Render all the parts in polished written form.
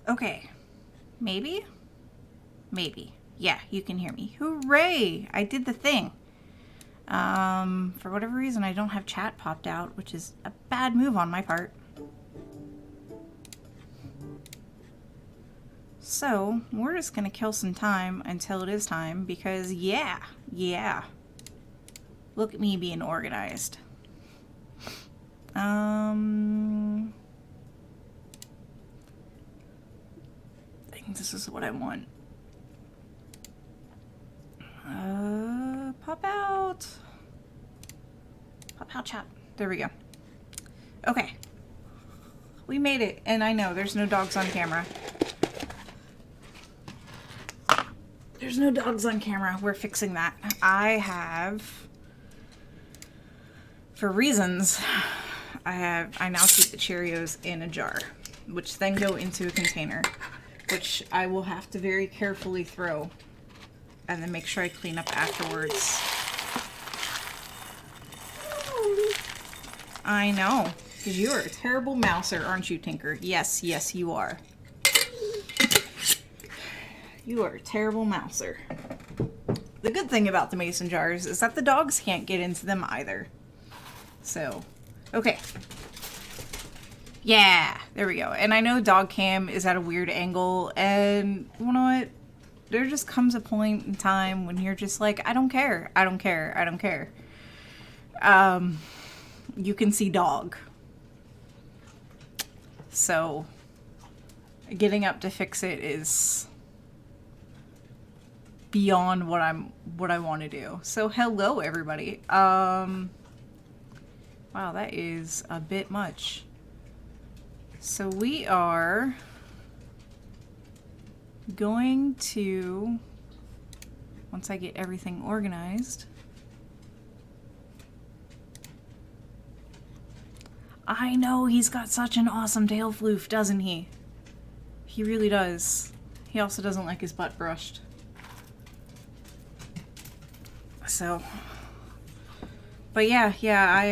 Okay. Maybe? Maybe. Yeah, you can hear me. Hooray! I did the thing. For whatever reason, I don't have chat popped out, which is a bad move on my part. So, we're just gonna kill some time until it is time, because yeah. Look at me being organized. I think this is what I want. Pop out. Pop out, chat. There we go. Okay. We made it, and I know there's no dogs on camera. There's no dogs on camera. We're fixing that. I have, for reasons, I now keep the Cheerios in a jar, which then go into a container, which I will have to very carefully throw and then make sure I clean up afterwards. I know, because you are a terrible mouser, aren't you, Tinker? Yes, you are. You are a terrible mouser. The good thing about the mason jars is that the dogs can't get into them either. So, okay. Yeah, there we go. And I know dog cam is at a weird angle, and you know what? There just comes a point in time when you're just like, I don't care. You can see dog. So, getting up to fix it is beyond what I want to do. So hello everybody. Wow, that is a bit much. So we are going to, once I get everything organized, I know he's got such an awesome tail floof, doesn't he? He really does. He also doesn't like his butt brushed. So, but yeah, I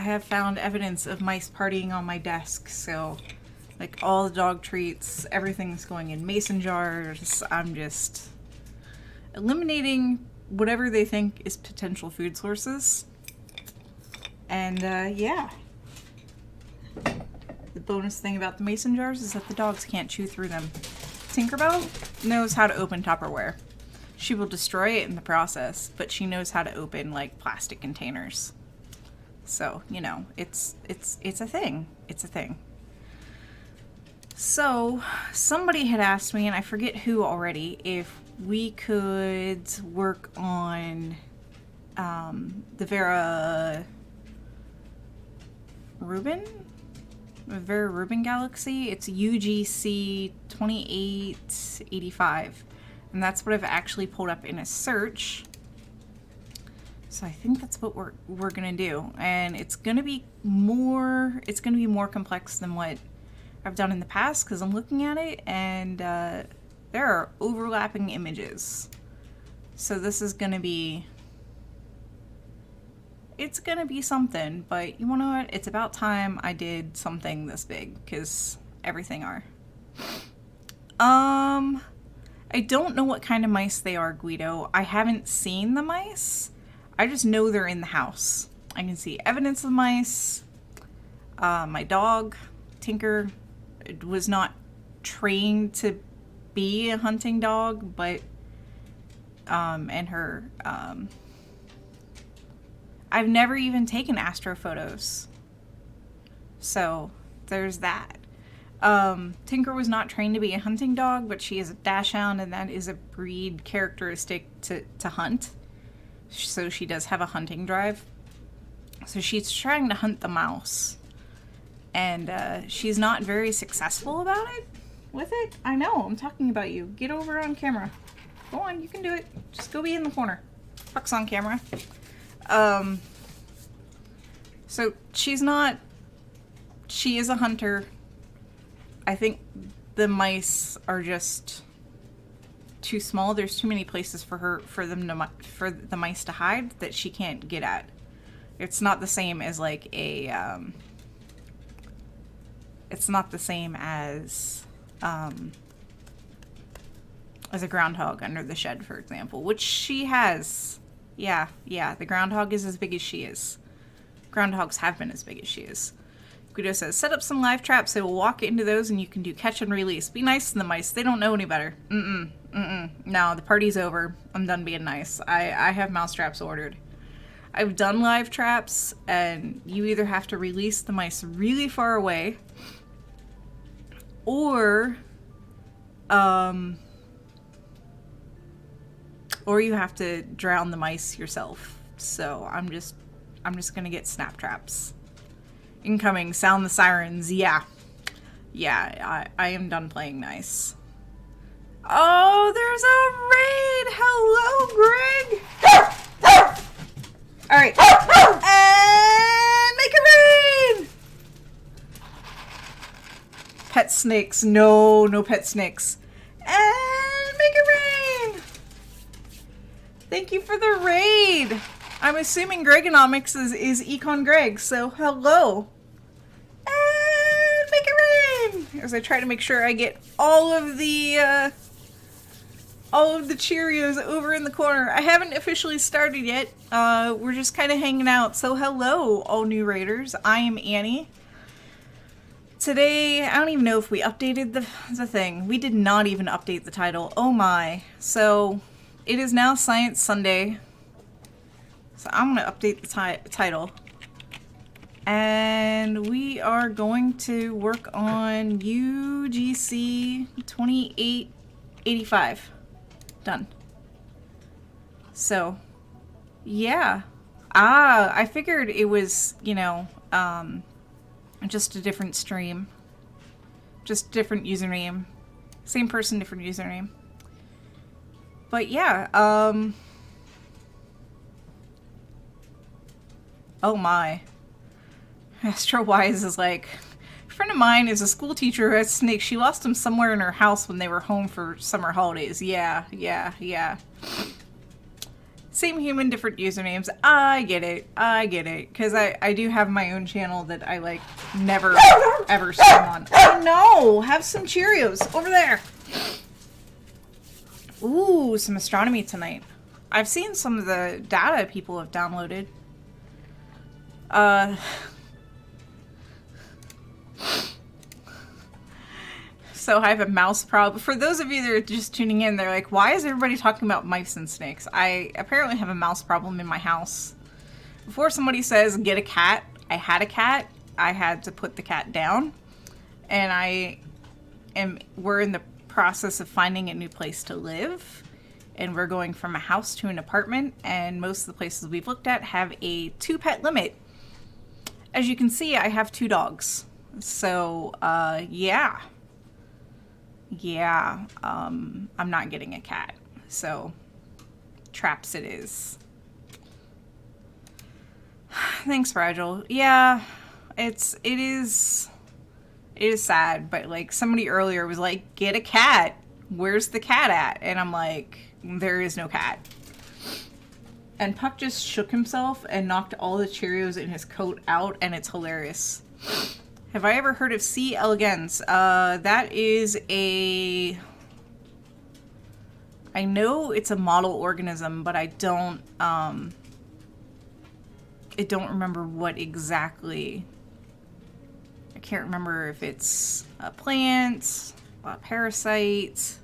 have found evidence of mice partying on my desk. So, like all the dog treats, everything's going in mason jars. I'm just eliminating whatever they think is potential food sources. And yeah. The bonus thing about the mason jars is that the dogs can't chew through them. Tinkerbell knows how to open Tupperware. She will destroy it in the process, but she knows how to open like plastic containers. So, you know, it's a thing. It's a thing. So, somebody had asked me, and I forget who already, if we could work on the Vera Rubin Galaxy. It's UGC 2885. And that's what I've actually pulled up in a search. So I think that's what we're gonna do. And it's gonna be more complex than what I've done in the past, because I'm looking at it and there are overlapping images. So this is gonna be, it's gonna be something, but you wanna know what? It's about time I did something this big, because everything are. I don't know what kind of mice they are, Guido. I haven't seen the mice. I just know they're in the house. I can see evidence of mice. My dog, Tinker, was not trained to be a hunting dog, but, and her, I've never even taken Astro photos. So, there's that. Tinker was not trained to be a hunting dog, but she is a dachshund, and that is a breed characteristic to hunt. So she does have a hunting drive. So she's trying to hunt the mouse. And she's not very successful about it with it. I know, I'm talking about you. Get over on camera. Go on, you can do it. Just go be in the corner. Fuck's on camera. So she is a hunter. I think the mice are just too small. There's too many places for the mice to hide that she can't get at. It's not the same as like a it's not the same as as a groundhog under the shed, for example, which she has. Yeah, the groundhog is as big as she is. Groundhogs have been as big as she is. Guido says, set up some live traps. They will walk into those and you can do catch and release. Be nice to the mice. They don't know any better. No, the party's over. I'm done being nice. I have mouse traps ordered. I've done live traps, and you either have to release the mice really far away, or you have to drown the mice yourself. So I'm just gonna get snap traps. Incoming, sound the sirens. Yeah, I am done playing nice. Oh, there's a raid! Hello, Greg! Alright. And make it rain! Pet snakes. No pet snakes. And make it rain! Thank you for the raid! I'm assuming Gregonomics is Econ Greg, so hello. And make it rain! As I try to make sure I get all of the Cheerios over in the corner. I haven't officially started yet. We're just kind of hanging out. So hello, all new raiders. I am Annie. Today, I don't even know if we updated the thing. We did not even update the title. Oh my. So, it is now Science Sunday. So I'm going to update the title. And we are going to work on UGC 2885. Done. So, yeah. I figured it was, you know, just a different stream. Just different username. Same person, different username. But yeah, oh my. Astro Wise is like, a friend of mine is a school teacher who has snakes. She lost them somewhere in her house when they were home for summer holidays. Yeah. Same human, different usernames. I get it. Because I do have my own channel that I, like, never, ever stream on. Oh no! Have some Cheerios over there! Ooh, some astronomy tonight. I've seen some of the data people have downloaded. So I have a mouse problem. For those of you that are just tuning in, they're like, why is everybody talking about mice and snakes? I apparently have a mouse problem in my house. Before somebody says, get a cat, I had a cat. I had to put the cat down. And we're in the process of finding a new place to live. And we're going from a house to an apartment. And most of the places we've looked at have a 2-pet limit. As you can see, I have 2 dogs. So, yeah. Yeah, I'm not getting a cat. So, traps it is. Thanks, Fragile. Yeah, it is sad, but like somebody earlier was like, get a cat. Where's the cat at? And I'm like, there is no cat. And Puck just shook himself and knocked all the Cheerios in his coat out, and it's hilarious. Have I ever heard of C. elegans? That is a... I know it's a model organism, but I don't remember what exactly... I can't remember if it's a plant, a parasite,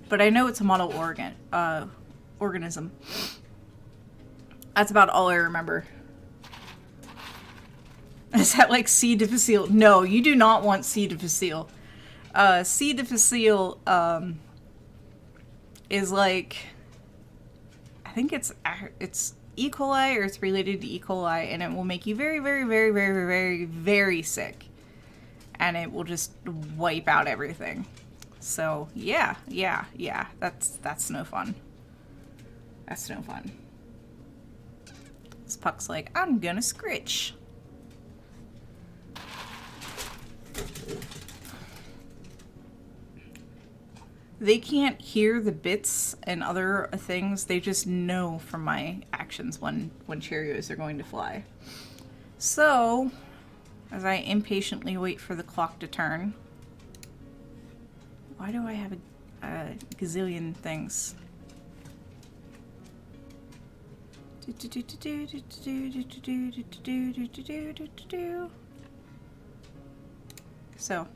but I know it's a model organism. That's about all I remember. Is that like C. difficile? No, you do not want C. difficile. C. difficile is like, I think it's E. coli, or it's related to E. coli, and it will make you very, very, very, very, very, very sick. And it will just wipe out everything. So yeah. That's no fun. That's no fun. This Puck's like, I'm gonna scritch. They can't hear the bits and other things. They just know from my actions when Cheerios are going to fly. So, as I impatiently wait for the clock to turn, Why do I have a gazillion things? So,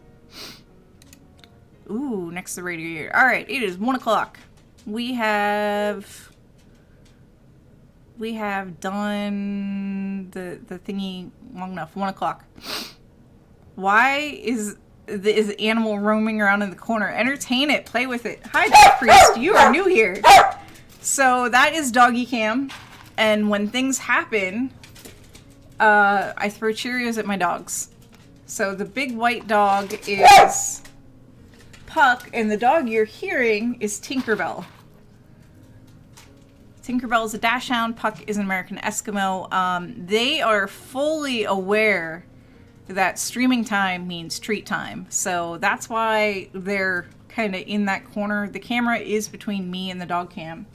ooh, next to the radiator. All right, it is 1 o'clock. We have done the thingy long enough. 1 o'clock. Why is the animal roaming around in the corner? Entertain it. Play with it. Hi, Death Priest. You are new here. So that is doggy cam. And when things happen, I throw Cheerios at my dogs. So the big white dog is Puck, and the dog you're hearing is Tinkerbell. Tinkerbell is a dachshund. Puck is an American Eskimo. They are fully aware that streaming time means treat time. So that's why they're kind of in that corner. The camera is between me and the dog cam.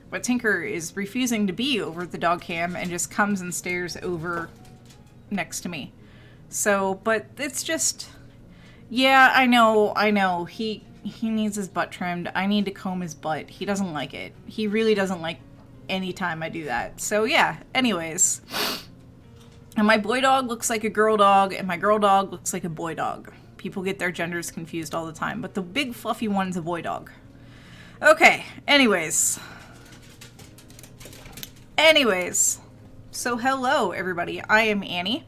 But Tinker is refusing to be over the dog cam and just comes and stares over next to me. So, but it's just, yeah, I know. He needs his butt trimmed. I need to comb his butt. He doesn't like it. He really doesn't like any time I do that. So yeah, anyways. And my boy dog looks like a girl dog, and my girl dog looks like a boy dog. People get their genders confused all the time, but the big fluffy one's a boy dog. Okay, anyways, so hello everybody, I am Annie,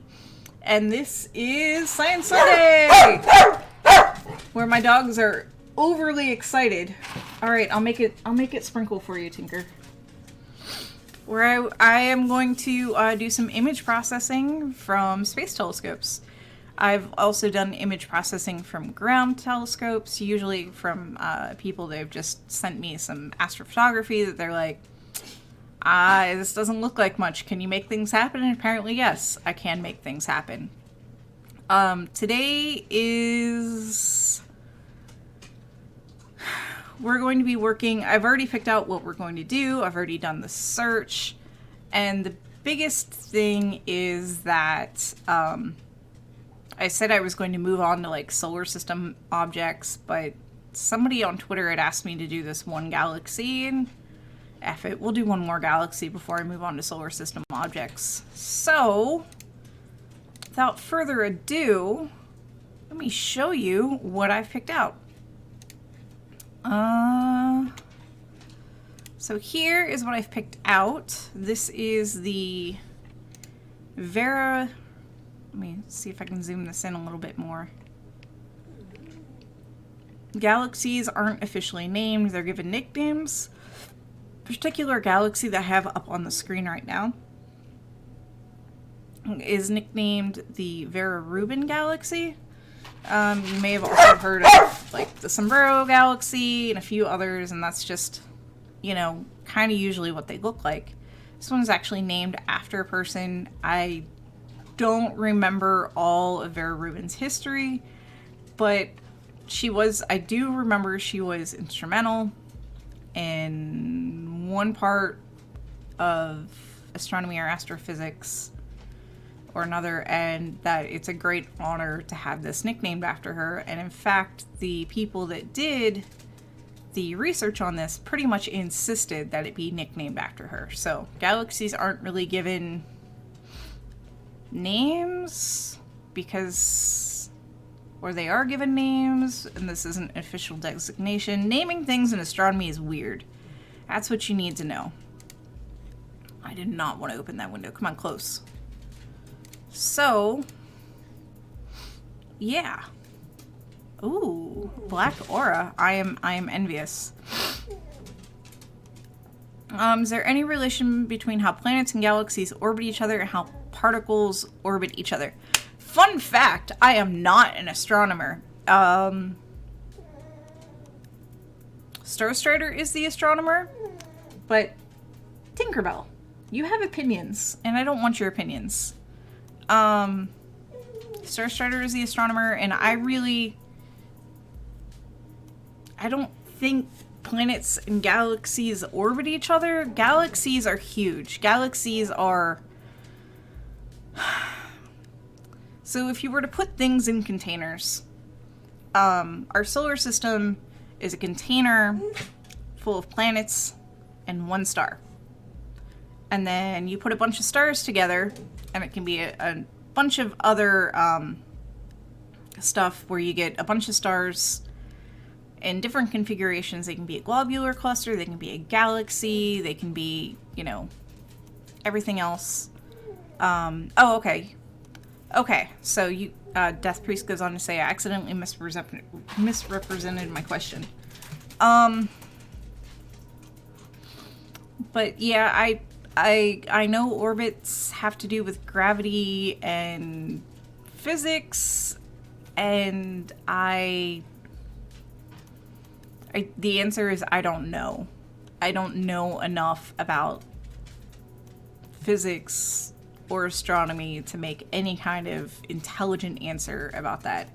and this is Science Sunday, where my dogs are overly excited. All right, I'll make it sprinkle for you, Tinker. Where I am going to do some image processing from space telescopes. I've also done image processing from ground telescopes, usually from people that have just sent me some astrophotography that they're like, this doesn't look like much. Can you make things happen? And apparently, yes, I can make things happen. Today is... We're going to be working, I've already picked out what we're going to do. I've already done the search. And the biggest thing is that I said I was going to move on to like solar system objects, but somebody on Twitter had asked me to do this one galaxy, and F it, we'll do one more galaxy before I move on to solar system objects. So, without further ado, let me show you what I've picked out. So here is what I've picked out. This is the Vera, let me see if I can zoom this in a little bit more. Galaxies aren't officially named, they're given nicknames. Particular galaxy that I have up on the screen right now is nicknamed the Vera Rubin Galaxy. You may have also heard of like the Sombrero Galaxy and a few others, and that's just, you know, kind of usually what they look like. This one's actually named after a person. I don't remember all of Vera Rubin's history, but I do remember she was instrumental in one part of astronomy or astrophysics or another, and that it's a great honor to have this nicknamed after her. And in fact, the people that did the research on this pretty much insisted that it be nicknamed after her. So galaxies aren't really given names or they are given names, and this isn't an official designation. Naming things in astronomy is weird. That's what you need to know. I did not want to open that window. Come on, close. So, yeah. Ooh, black aura. I am envious. Is there any relation between how planets and galaxies orbit each other and how particles orbit each other? Fun fact, I am not an astronomer. Starstrider is the astronomer, but Tinkerbell, you have opinions, and I don't want your opinions. Starstrider is the astronomer, and I don't think planets and galaxies orbit each other. Galaxies are huge. Galaxies are... So if you were to put things in containers, our solar system is a container full of planets and one star. And then you put a bunch of stars together, and it can be a bunch of other stuff where you get a bunch of stars in different configurations. They can be a globular cluster, they can be a galaxy, they can be, you know, everything else. Oh, okay. Okay, so you, Death Priest goes on to say, I accidentally misrepresented my question. But yeah, I know orbits have to do with gravity and physics, and the answer is I don't know. I don't know enough about physics or astronomy to make any kind of intelligent answer about that.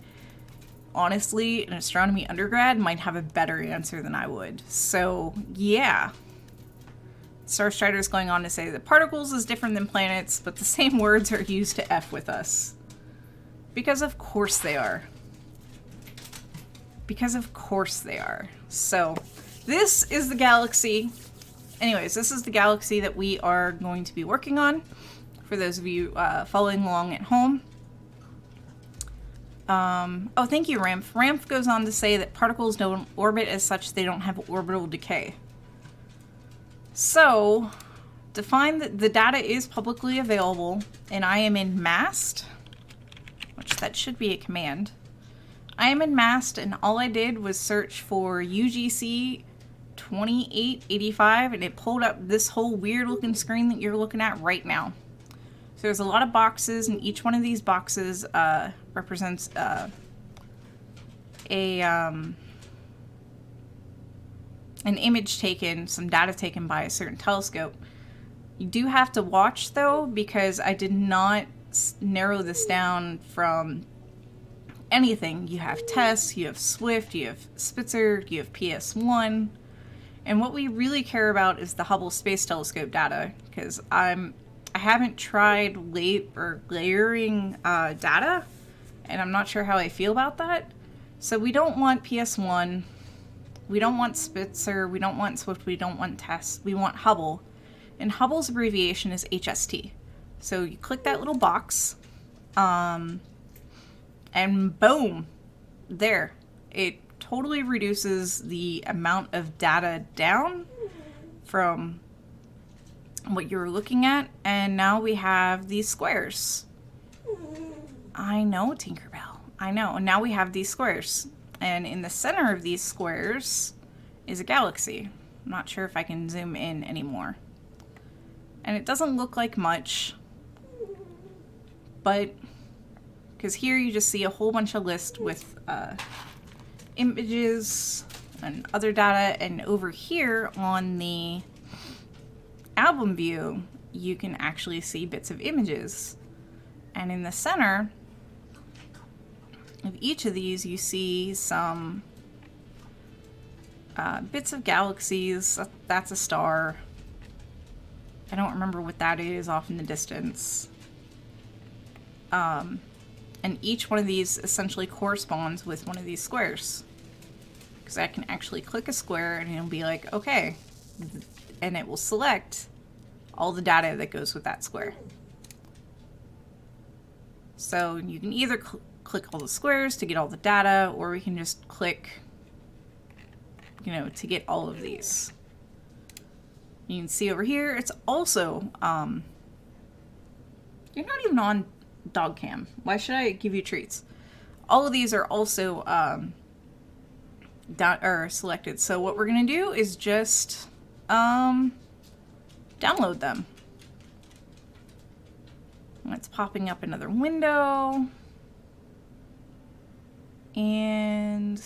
Honestly, an astronomy undergrad might have a better answer than I would. So, yeah. Starstrider is going on to say that particles is different than planets, but the same words are used to F with us. Because of course they are. Because of course they are. So, this is the galaxy. Anyways, this is the galaxy that we are going to be working on. For those of you following along at home. Oh, thank you, Ramph. Ramph goes on to say that particles don't orbit as such, they don't have orbital decay. So, to find that the data is publicly available, and I am in MAST, which that should be a command. I am in MAST, and all I did was search for UGC 2885, and it pulled up this whole weird looking screen that you're looking at right now. So there's a lot of boxes, and each one of these boxes represents an image taken, some data taken by a certain telescope. You do have to watch, though, because I did not narrow this down from anything. You have TESS, you have SWIFT, you have Spitzer, you have PS1. And what we really care about is the Hubble Space Telescope data, because I haven't tried layering data, and I'm not sure how I feel about that. So we don't want PS1, we don't want Spitzer, we don't want SWIFT, we don't want TESS, we want Hubble. And Hubble's abbreviation is HST. So you click that little box, and boom, there. It totally reduces the amount of data down from what you're looking at, and now we have these squares. I know, Tinkerbell. I know. And now we have these squares. And in the center of these squares is a galaxy. I'm not sure if I can zoom in anymore. And it doesn't look like much, but because here you just see a whole bunch of lists with images and other data, and over here on the album view you can actually see bits of images, and in the center of each of these you see some bits of galaxies. That's a star. I don't remember what that is off in the distance. And each one of these essentially corresponds with one of these squares. Because I can actually click a square and it'll be like, okay. And it will select all the data that goes with that square. So you can either click all the squares to get all the data, or we can just click, you know, to get all of these. You can see over here, it's also, you're not even on dog cam. Why should I give you treats? All of these are also selected. So what we're gonna do is just download them. It's popping up another window. And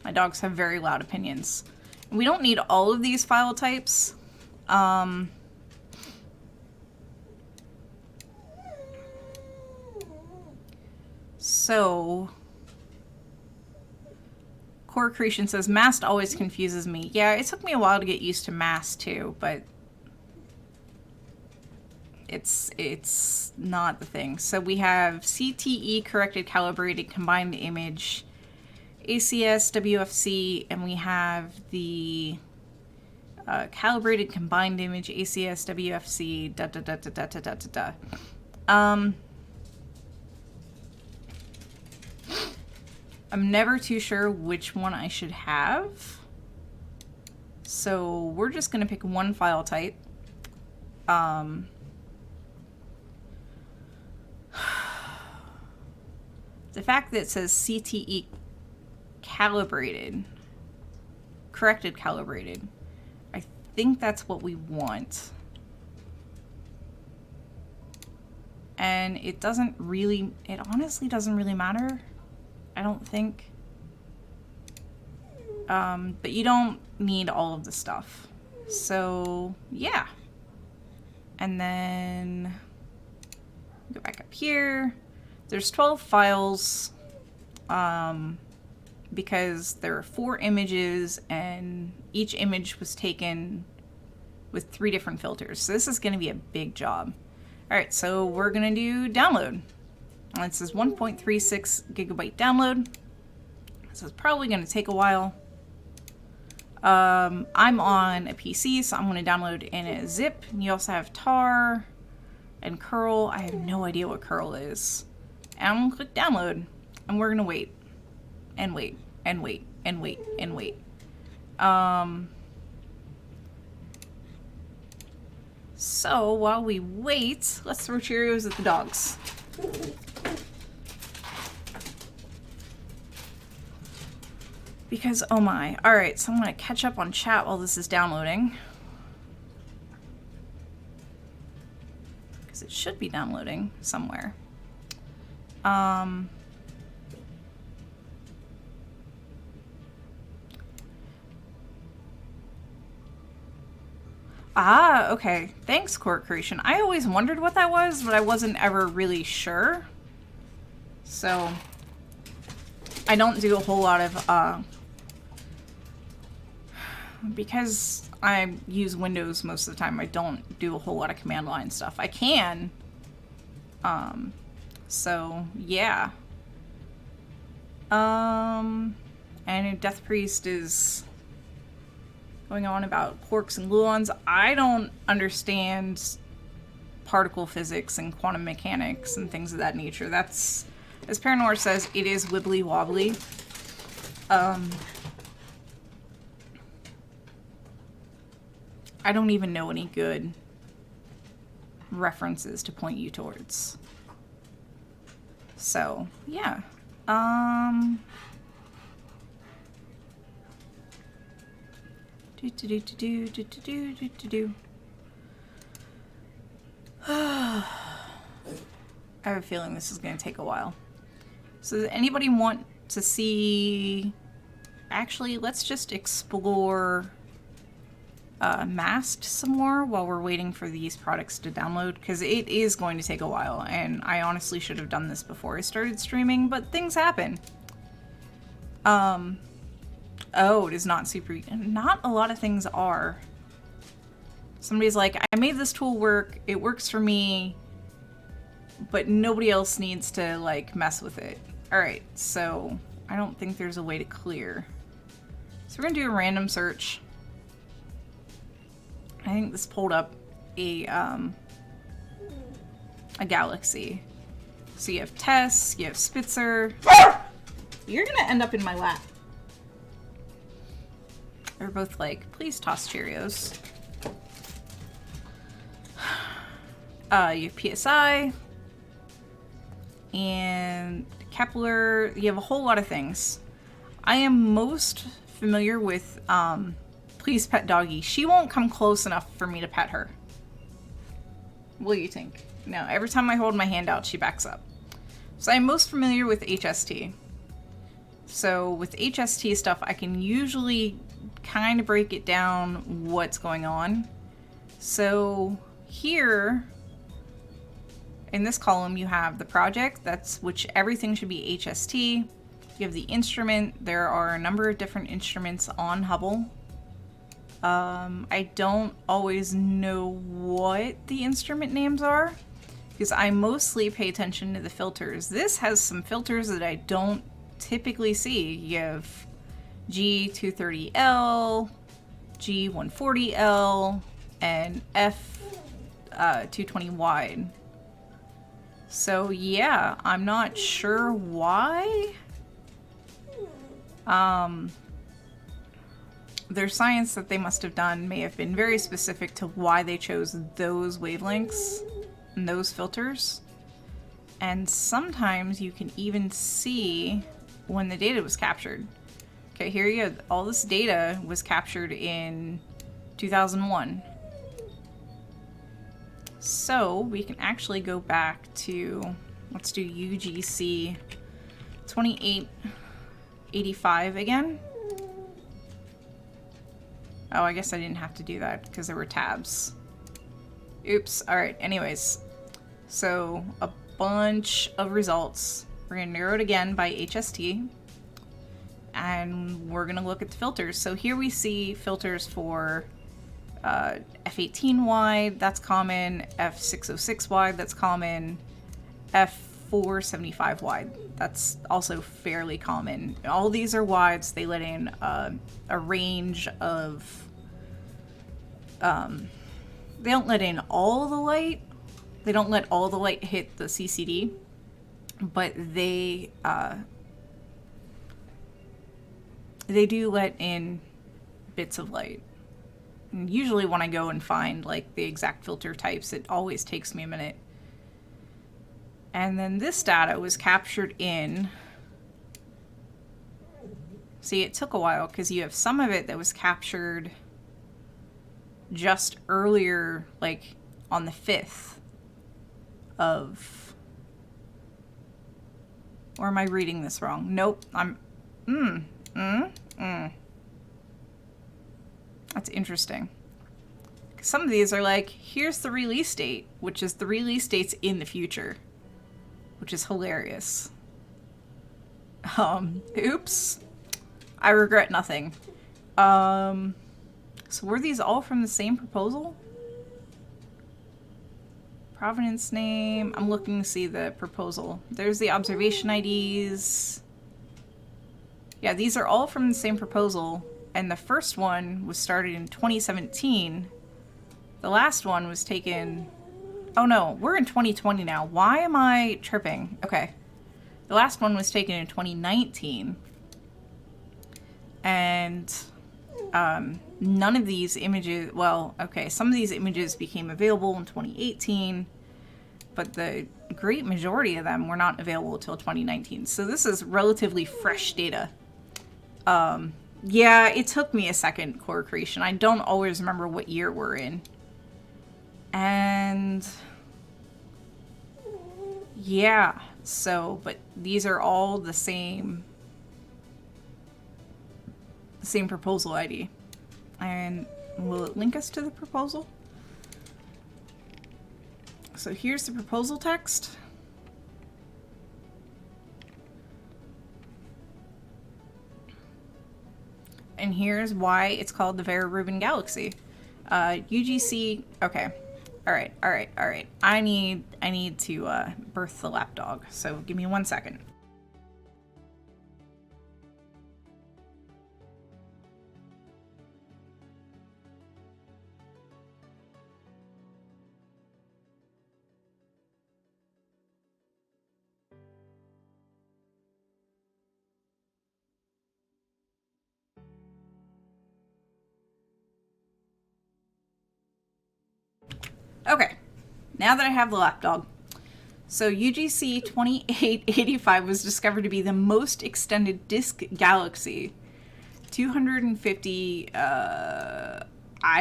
My dogs have very loud opinions. We don't need all of these file types. So, Core Creation says, Mast always confuses me. Yeah, it took me a while to get used to Mast too, but it's not the thing. So we have CTE, corrected, calibrated, combined image, ACS, WFC, and we have the calibrated, combined image, ACS, WFC, da da da da da da da da da. I'm never too sure which one I should have. So we're just going to pick one file type. The fact that it says CTE calibrated, corrected calibrated, I think that's what we want. And it doesn't really, it honestly doesn't really matter. I don't think. But you don't need all of the stuff. So, yeah. And then go back up here. There's 12 files because there are 4 images and each image was taken with 3 different filters. So this is going to be a big job. All right, so we're going to do download. And it says 1.36 gigabyte download. So it's probably going to take a while. I'm on a PC, so I'm going to download in a zip. And you also have tar and curl. I have no idea what curl is. And I'm going to click download. And we're going to wait. And wait. And wait. And wait. And wait. So while we wait, let's throw Cheerios at the dogs. Because, oh my. Alright, so I'm going to catch up on chat while this is downloading. Because it should be downloading somewhere. Ah, okay. Thanks, Core Creation. I always wondered what that was, but I wasn't ever really sure. So, I don't do a whole lot of, because I use Windows most of the time, I don't do a whole lot of command line stuff. I can. So, yeah. And Death Priest is going on about quarks and gluons. I don't understand particle physics and quantum mechanics and things of that nature. That's, as Paranor says, it is wibbly wobbly. I don't even know any good references to point you towards. So, yeah. I have a feeling this is going to take a while. So does anybody want to see... Actually, let's just explore Mast some more while we're waiting for these products to download, because it is going to take a while, and I honestly should have done this before I started streaming, but things happen. Oh, it is not super... Not a lot of things are. Somebody's like, I made this tool work, it works for me, but nobody else needs to, like, mess with it. Alright, so I don't think there's a way to clear. So we're gonna do a random search. I think this pulled up a galaxy. So you have Tess, you have Spitzer. You're gonna end up in my lap. They're both like, please toss Cheerios. You have PSI. And Kepler. You have a whole lot of things. I am most familiar with, Please Pet Doggy. She won't come close enough for me to pet her. What do you think? No, every time I hold my hand out, she backs up. So I'm most familiar with HST. So with HST stuff, I can usually kind of break it down what's going on. So here in this column, you have the project, which everything should be HST. You have the instrument. There are a number of different instruments on Hubble. I don't always know what the instrument names are because I mostly pay attention to the filters. This has some filters that I don't typically see. You have G230L, G140L, and F220 wide. So yeah, I'm not sure why. Their science that they must have done may have been very specific to why they chose those wavelengths and those filters. And sometimes you can even see when the data was captured. Okay, here you go. All this data was captured in 2001. So we can actually go back to, let's do UGC 2885 again. Oh, I guess I didn't have to do that because there were tabs. Oops. All right. Anyways, so a bunch of results. We're going to narrow it again by HST. And we're going to look at the filters. So here we see filters for F18 wide, that's common. F606 wide, that's common. F475 wide, that's also fairly common. All these are wides. They let in a range of... they don't let in all the light. They don't let all the light hit the CCD, but they do let in bits of light. And usually when I go and find like the exact filter types, it always takes me a minute. And then this data was captured in... See, it took a while because you have some of it that was captured just earlier, like on the 5th of... Or am I reading this wrong? Nope, I'm... That's interesting. Some of these are like, here's the release date, which is the release date's in the future, which is hilarious. Oops. I regret nothing. So were these all from the same proposal? Provenance name. I'm looking to see the proposal. There's the observation IDs. Yeah, these are all from the same proposal. And the first one was started in 2017. The last one was taken... Oh no, we're in 2020 now. Why am I tripping? Okay. The last one was taken in 2019. And none of these images... Well, okay, some of these images became available in 2018. But the great majority of them were not available until 2019. So this is relatively fresh data. Yeah, it took me a second, core creation. I don't always remember what year we're in. And... yeah, so, but these are all the same proposal ID. And will it link us to the proposal? So here's the proposal text. And here's why it's called the Vera Rubin Galaxy. UGC, okay. All right. I need to birth the lapdog, so give me 1 second. Okay, now that I have the lapdog. So UGC 2885 was discovered to be the most extended disk galaxy. 250, I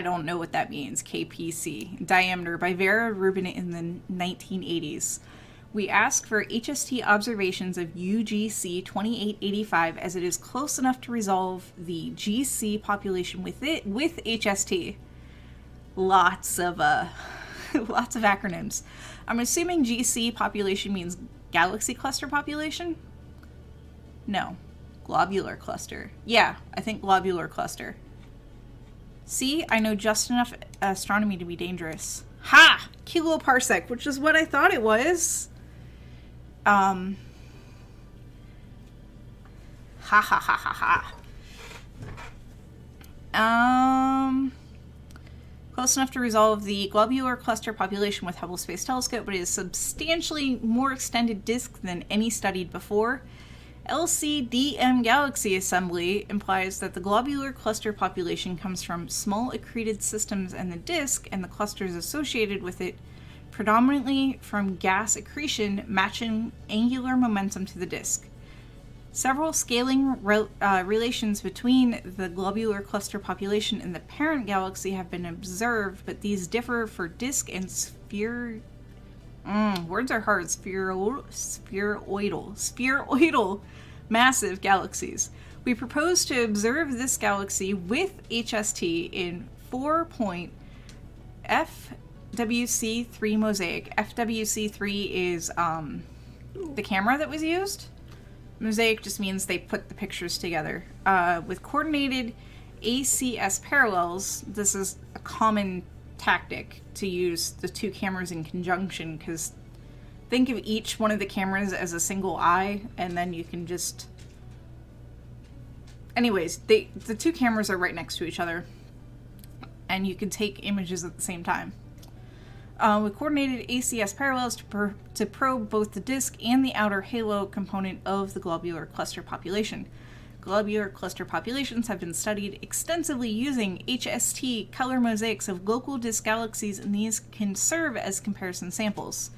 don't know what that means, KPC, diameter by Vera Rubin in the 1980s. We ask for HST observations of UGC 2885 as it is close enough to resolve the GC population with HST. Lots of lots of acronyms. I'm assuming GC population means galaxy cluster population? No. Globular cluster. Yeah, I think globular cluster. See, I know just enough astronomy to be dangerous. Ha! Kiloparsec, which is what I thought it was. Ha ha ha ha ha. Close enough to resolve the globular cluster population with Hubble Space Telescope, but it is substantially more extended disk than any studied before. LCDM galaxy assembly implies that the globular cluster population comes from small accreted systems and the disk and the clusters associated with it predominantly from gas accretion matching angular momentum to the disk. Several scaling relations between the globular cluster population and the parent galaxy have been observed, but these differ for disk and sphere. Words are hard. Spheroidal massive galaxies. We propose to observe this galaxy with HST in 4.FWC3 mosaic. FWC3 is the camera that was used. Mosaic just means they put the pictures together. With coordinated ACS parallels, this is a common tactic to use the two cameras in conjunction, because think of each one of the cameras as a single eye, and then you can just... Anyways, the two cameras are right next to each other, and you can take images at the same time. With coordinated ACS parallels to probe both the disk and the outer halo component of the globular cluster population. Globular cluster populations have been studied extensively using HST color mosaics of local disk galaxies, and these can serve as comparison samples.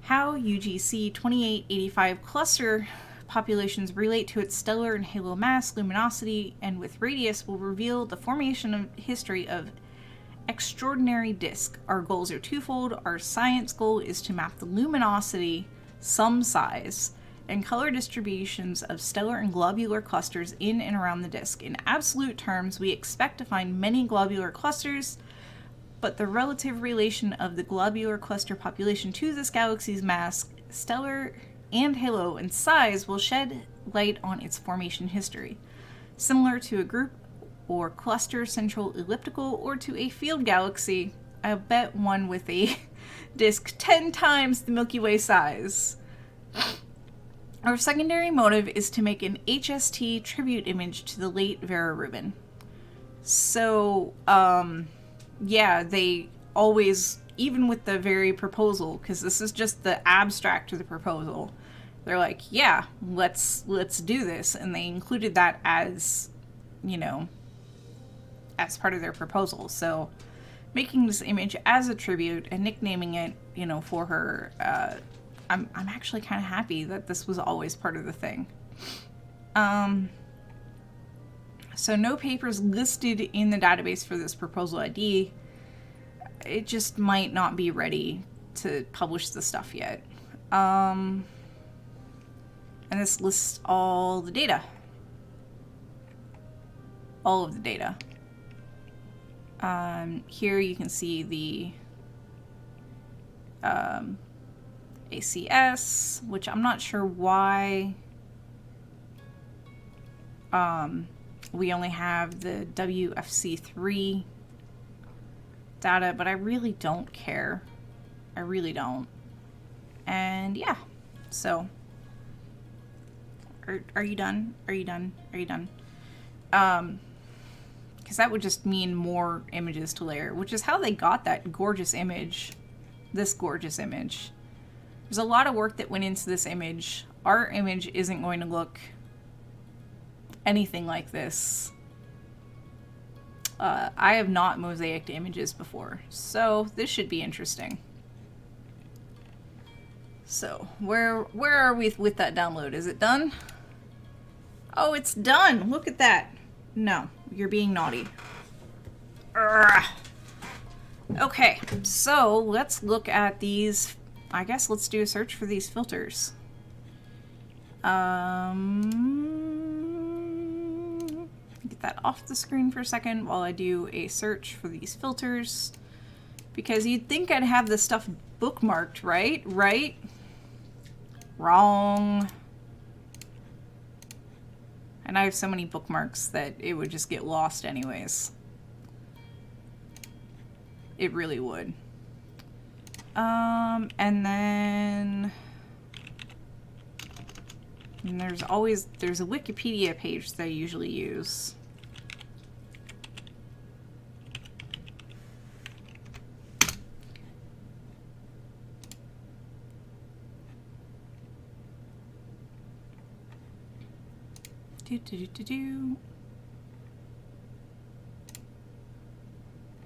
How UGC 2885 cluster populations relate to its stellar and halo mass, luminosity, and with radius will reveal the formation of history of extraordinary disk. Our goals are twofold. Our science goal is to map the luminosity, sum size, and color distributions of stellar and globular clusters in and around the disk. In absolute terms, we expect to find many globular clusters, but the relative relation of the globular cluster population to this galaxy's mass, stellar and halo, and size will shed light on its formation history. Similar to a group or cluster central elliptical, or to a field galaxy, I bet one with a disk 10 times the Milky Way size. Our secondary motive is to make an HST tribute image to the late Vera Rubin. So, yeah, they always, even with the very proposal, because this is just the abstract of the proposal, they're like, yeah, let's do this, and they included that as, you know, as part of their proposal. So making this image as a tribute and nicknaming it, you know, for her, I'm actually kind of happy that this was always part of the thing. So no papers listed in the database for this proposal ID. It just might not be ready to publish the stuff yet. And this lists all the data. All of the data. Here you can see the ACS, which I'm not sure why we only have the WFC3 data, but I really don't care. I really don't. And yeah, so are you done? Are you done? Are you done? Because that would just mean more images to layer, which is how they got that gorgeous image, this gorgeous image. There's a lot of work that went into this image. Our image isn't going to look anything like this. I have not mosaicked images before, so this should be interesting. So, where are we with that download? Is it done? Oh, it's done! Look at that! No, you're being naughty. Urgh. Okay, so let's look at these I guess let's do a search for these filters. Get that off the screen for a second while I do a search for these filters. Because you'd think I'd have this stuff bookmarked, right? Right? Wrong. And I have so many bookmarks that it would just get lost anyways. It really would. And then there's a Wikipedia page that I usually use.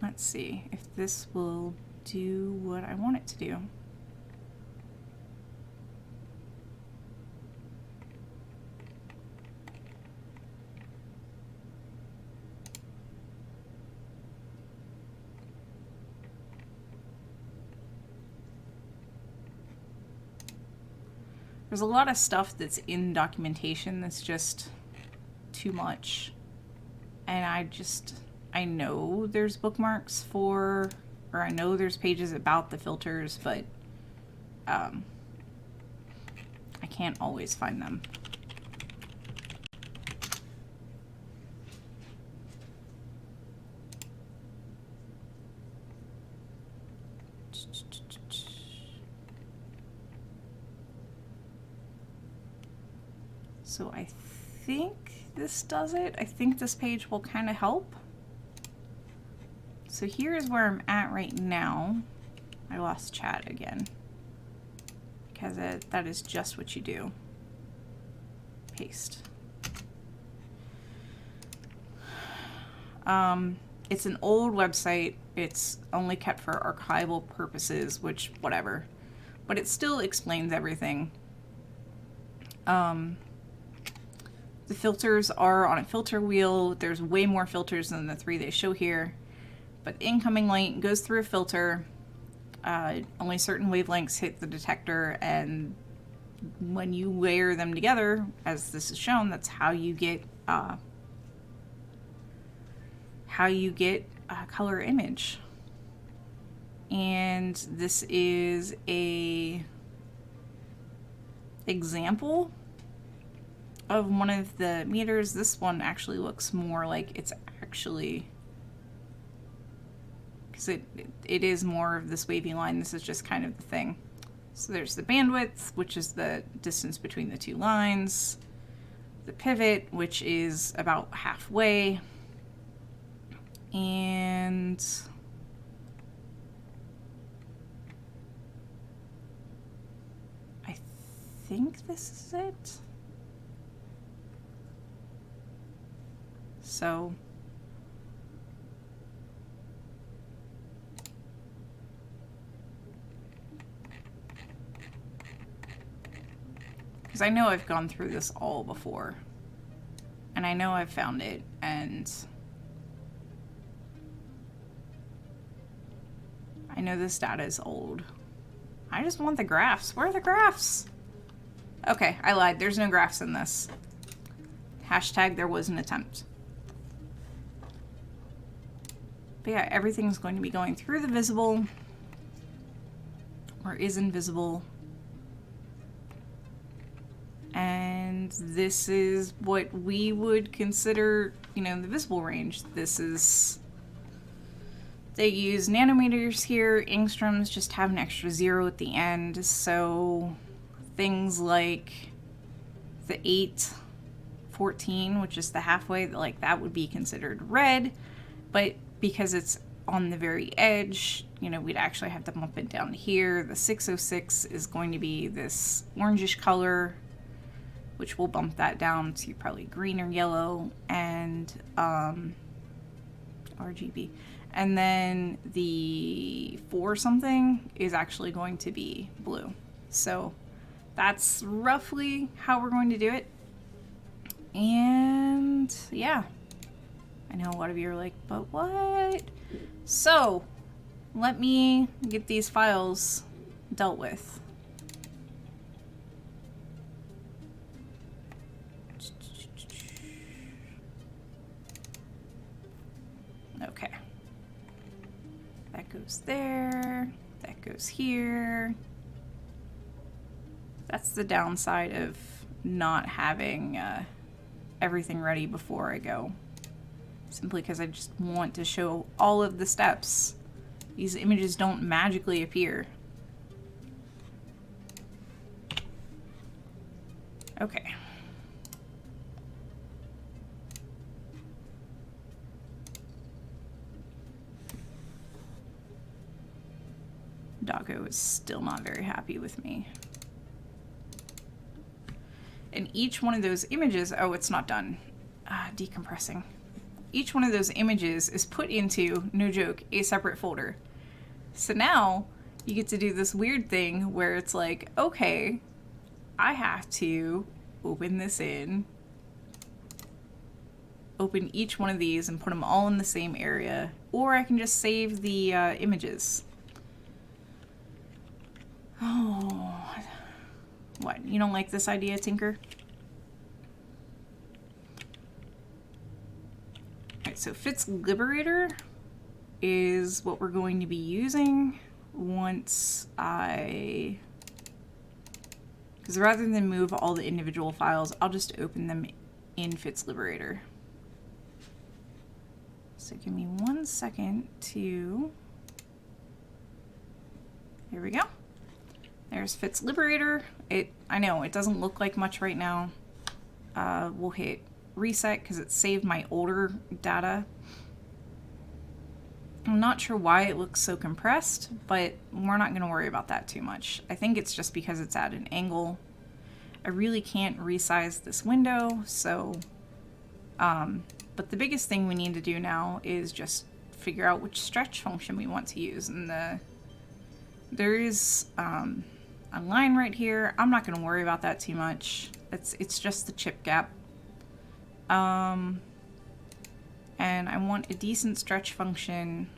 Let's see if this will do what I want it to do. There's a lot of stuff that's in documentation that's just too much. And I know there's bookmarks for, or I know there's pages about the filters, but I can't always find them. So I think this does it. I think this page will kind of help. So here is where I'm at right now. I lost chat again because that is just what you do. Paste. It's an old website. It's only kept for archival purposes, which whatever, but it still explains everything. The filters are on a filter wheel. There's way more filters than the 3 they show here. But incoming light goes through a filter. Only certain wavelengths hit the detector, and when you layer them together, as this is shown, that's how you get a color image. And this is a example of one of the meters. This one actually looks more like it's actually, because it is more of this wavy line. This is just kind of the thing. So there's the bandwidth, which is the distance between the two lines, the pivot, which is about halfway, and I think this is it. So because I know I've gone through this all before, and I know I've found it, and I know this data is old. I just want the graphs. Where are the graphs? Okay, I lied. There's no graphs in this. Hashtag there was an attempt. But yeah, everything's going to be going through the visible, or is invisible. And this is what we would consider, you know, the visible range. This is, they use nanometers here. Angstroms just have an extra 0 at the end. So things like the 814, which is the halfway, like that would be considered red. But because it's on the very edge, you know, we'd actually have to bump it down here. The 606 is going to be this orangish color, which will bump that down to probably green or yellow, and RGB. And then the 4 something is actually going to be blue. So that's roughly how we're going to do it. And yeah, I know a lot of you are like, but what? So let me get these files dealt with. Okay. That goes there. That goes here. That's the downside of not having everything ready before I go. Simply because I just want to show all of the steps. These images don't magically appear. Okay. Doggo is still not very happy with me. And each one of those images, oh, it's not done. Decompressing. Each one of those images is put into, no joke, a separate folder. So now you get to do this weird thing where it's like, okay, I have to open this in, open each one of these and put them all in the same area, or I can just save the images. Oh, what? You don't like this idea, Tinker? Alright, so Fit's Liberator is what we're going to be using once I... Because rather than move all the individual files, I'll just open them in Fit's Liberator. So give me 1 second to... There we go. There's Fit's Liberator. I know, it doesn't look like much right now. We'll hit reset because it saved my older data. I'm not sure why it looks so compressed, but we're not going to worry about that too much. I think it's just because it's at an angle. I really can't resize this window, so... but the biggest thing we need to do now is just figure out which stretch function we want to use. And there is... a line right here. I'm not going to worry about that too much. It's just the chip gap. And I want a decent stretch function,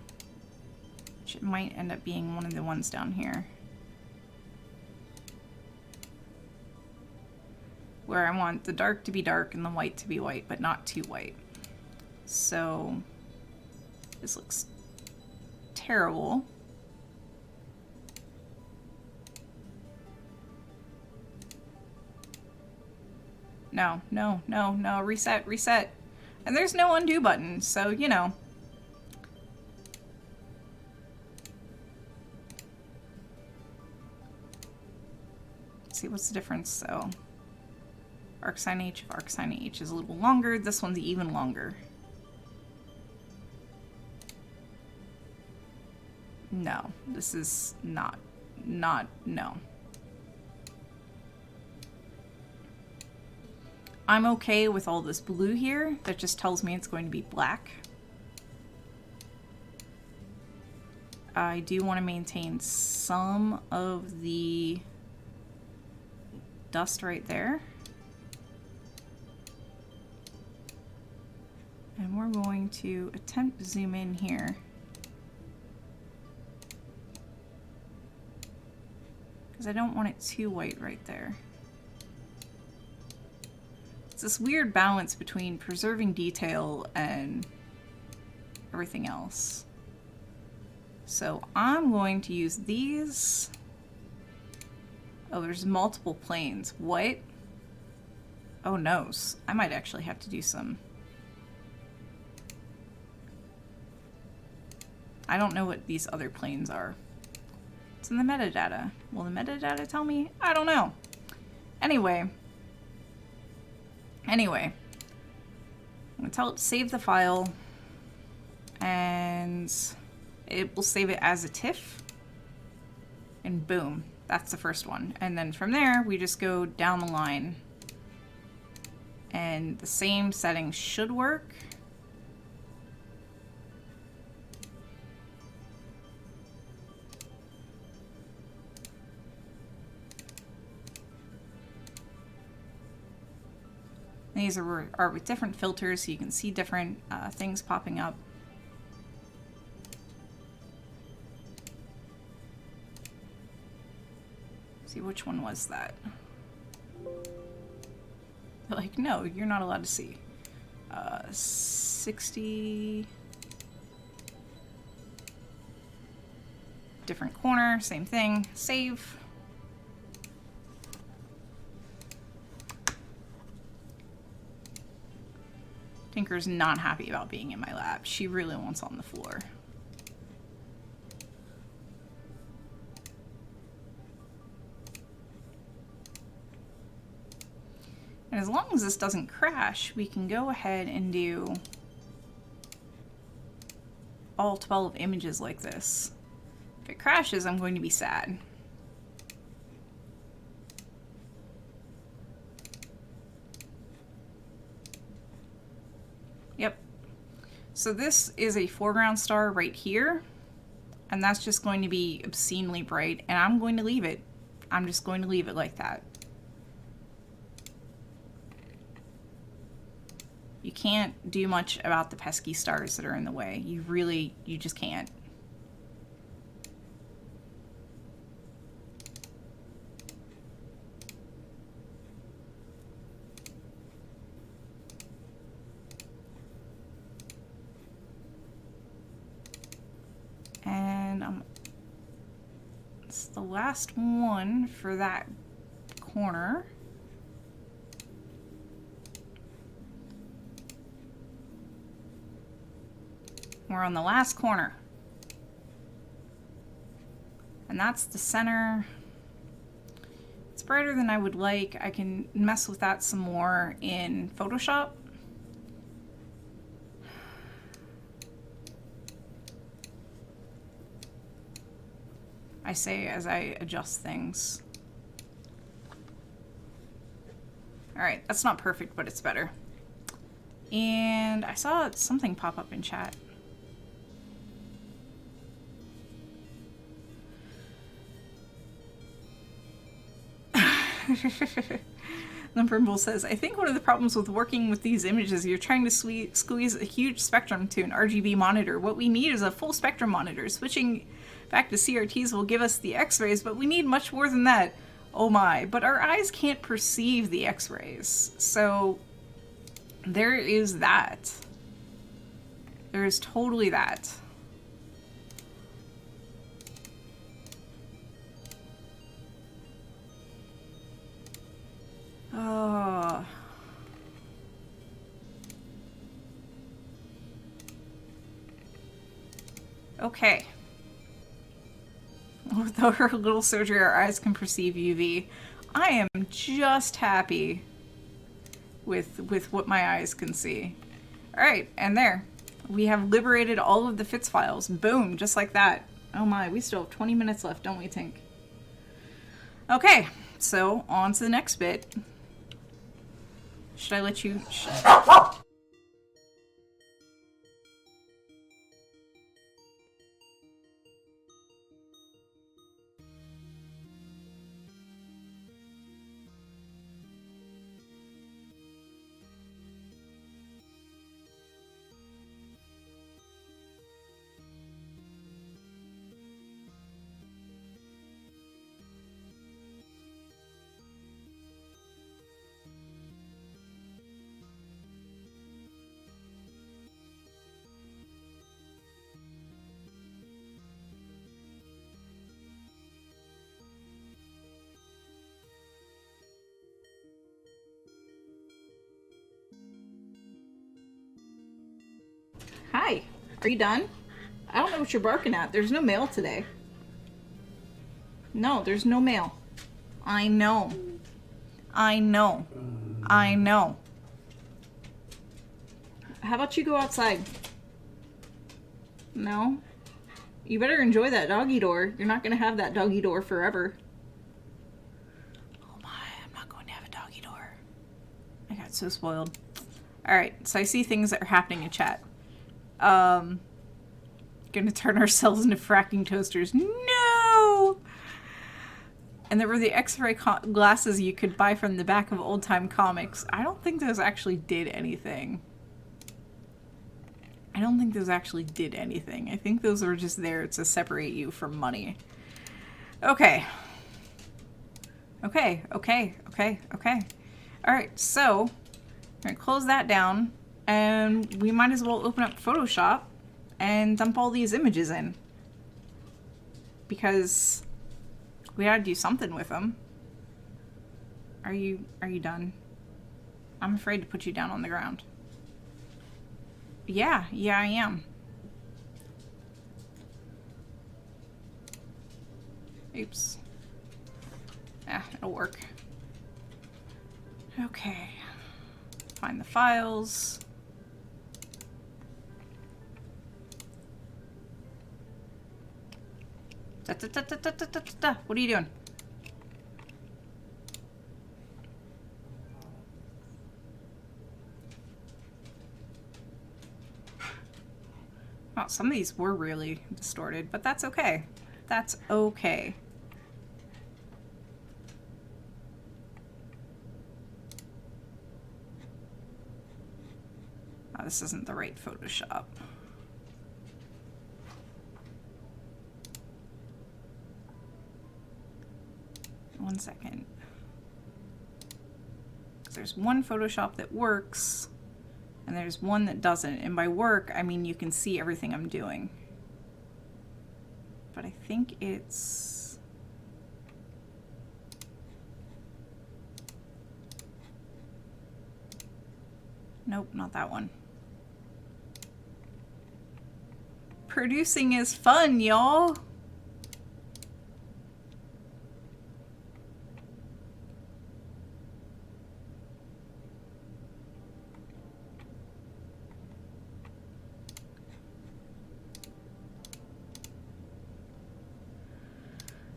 which might end up being one of the ones down here. Where I want the dark to be dark and the white to be white, but not too white. So this looks terrible. No, no, no, no, reset, reset. And there's no undo button, so, you know. Let's see, what's the difference? So, arcsine H, if arcsine H is a little longer, this one's even longer. No, this is not, no. I'm okay with all this blue here. That just tells me it's going to be black. I do want to maintain some of the dust right there. And we're going to attempt to zoom in here. Because I don't want it too white right there. This weird balance between preserving detail and everything else. So I'm going to use these. Oh, there's multiple planes. What? Oh no, I might actually have to do some. I don't know what these other planes are. It's in the metadata. Will the metadata tell me? I don't know. Anyway, I'm going to tell it to save the file, and it will save it as a TIFF, and boom, that's the first one. And then from there, we just go down the line, and the same settings should work. These are with different filters, so you can see different things popping up. See, which one was that? They're like, no, you're not allowed to see. 60. Different corner, same thing. Save. Tinker's not happy about being in my lab. She really wants on the floor. And as long as this doesn't crash, we can go ahead and do all 12 images like this. If it crashes, I'm going to be sad. Yep. So this is a foreground star right here, and that's just going to be obscenely bright, and I'm going to leave it. I'm just going to leave it like that. You can't do much about the pesky stars that are in the way. You just can't. And it's the last one for that corner. We're on the last corner. And that's the center. It's brighter than I would like. I can mess with that some more in Photoshop. I say as I adjust things. All right, that's not perfect, but it's better. And I saw something pop up in chat. Lumprimble says, I think one of the problems with working with these images, you're trying to squeeze a huge spectrum to an RGB monitor. What we need is a full spectrum monitor. Switching back to CRTs will give us the X-rays, but we need much more than that. Oh my. But our eyes can't perceive the X-rays. So there is that. There is totally that. Oh. Okay. With our little surgery, our eyes can perceive UV. I am just happy with what my eyes can see. Alright, and there. We have liberated all of the FITS files. Boom, just like that. Oh my, we still have 20 minutes left, don't we, Tink? Okay, so on to the next bit. Should I let you... Hi, are you done? I don't know what you're barking at. There's no mail today. No, there's no mail. I know. I know. I know. How about you go outside? No? You better enjoy that doggy door. You're not going to have that doggy door forever. Oh my, I'm not going to have a doggy door. I got so spoiled. Alright, so I see things that are happening in chat. Gonna turn ourselves into fracking toasters. No! And there were the X-ray glasses you could buy from the back of old-time comics. I don't think those actually did anything. I don't think those actually did anything. I think those were just there to separate you from money. Okay. Okay, okay, okay, okay. All right, so I'm gonna close that down, and we might as well open up Photoshop and dump all these images in, because we gotta do something with them. Are you done? I'm afraid to put you down on the ground. Yeah, I am. Oops. It'll work. Okay. Find the files. What are you doing? Oh, some of these were really distorted, but that's okay. That's okay. Oh, this isn't the right Photoshop. One second. There's one Photoshop that works, and there's one that doesn't. And by work, I mean you can see everything I'm doing. But I think it's... Nope, not that one. Producing is fun, y'all!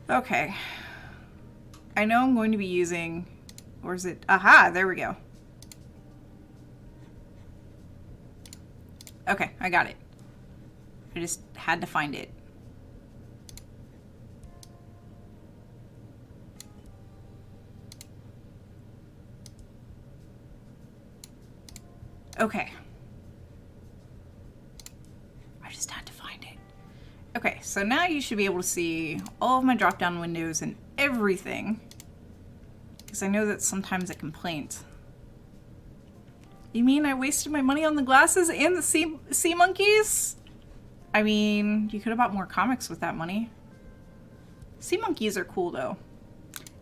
Okay. I know I'm going to be using, or is it? Aha, there we go. Okay, I got it. I just had to find it. Okay. I just had to find it. Okay, so now you should be able to see all of my drop-down windows and everything. Because I know that's sometimes a complaint. You mean I wasted my money on the glasses and the sea monkeys? I mean, you could have bought more comics with that money. Sea monkeys are cool though.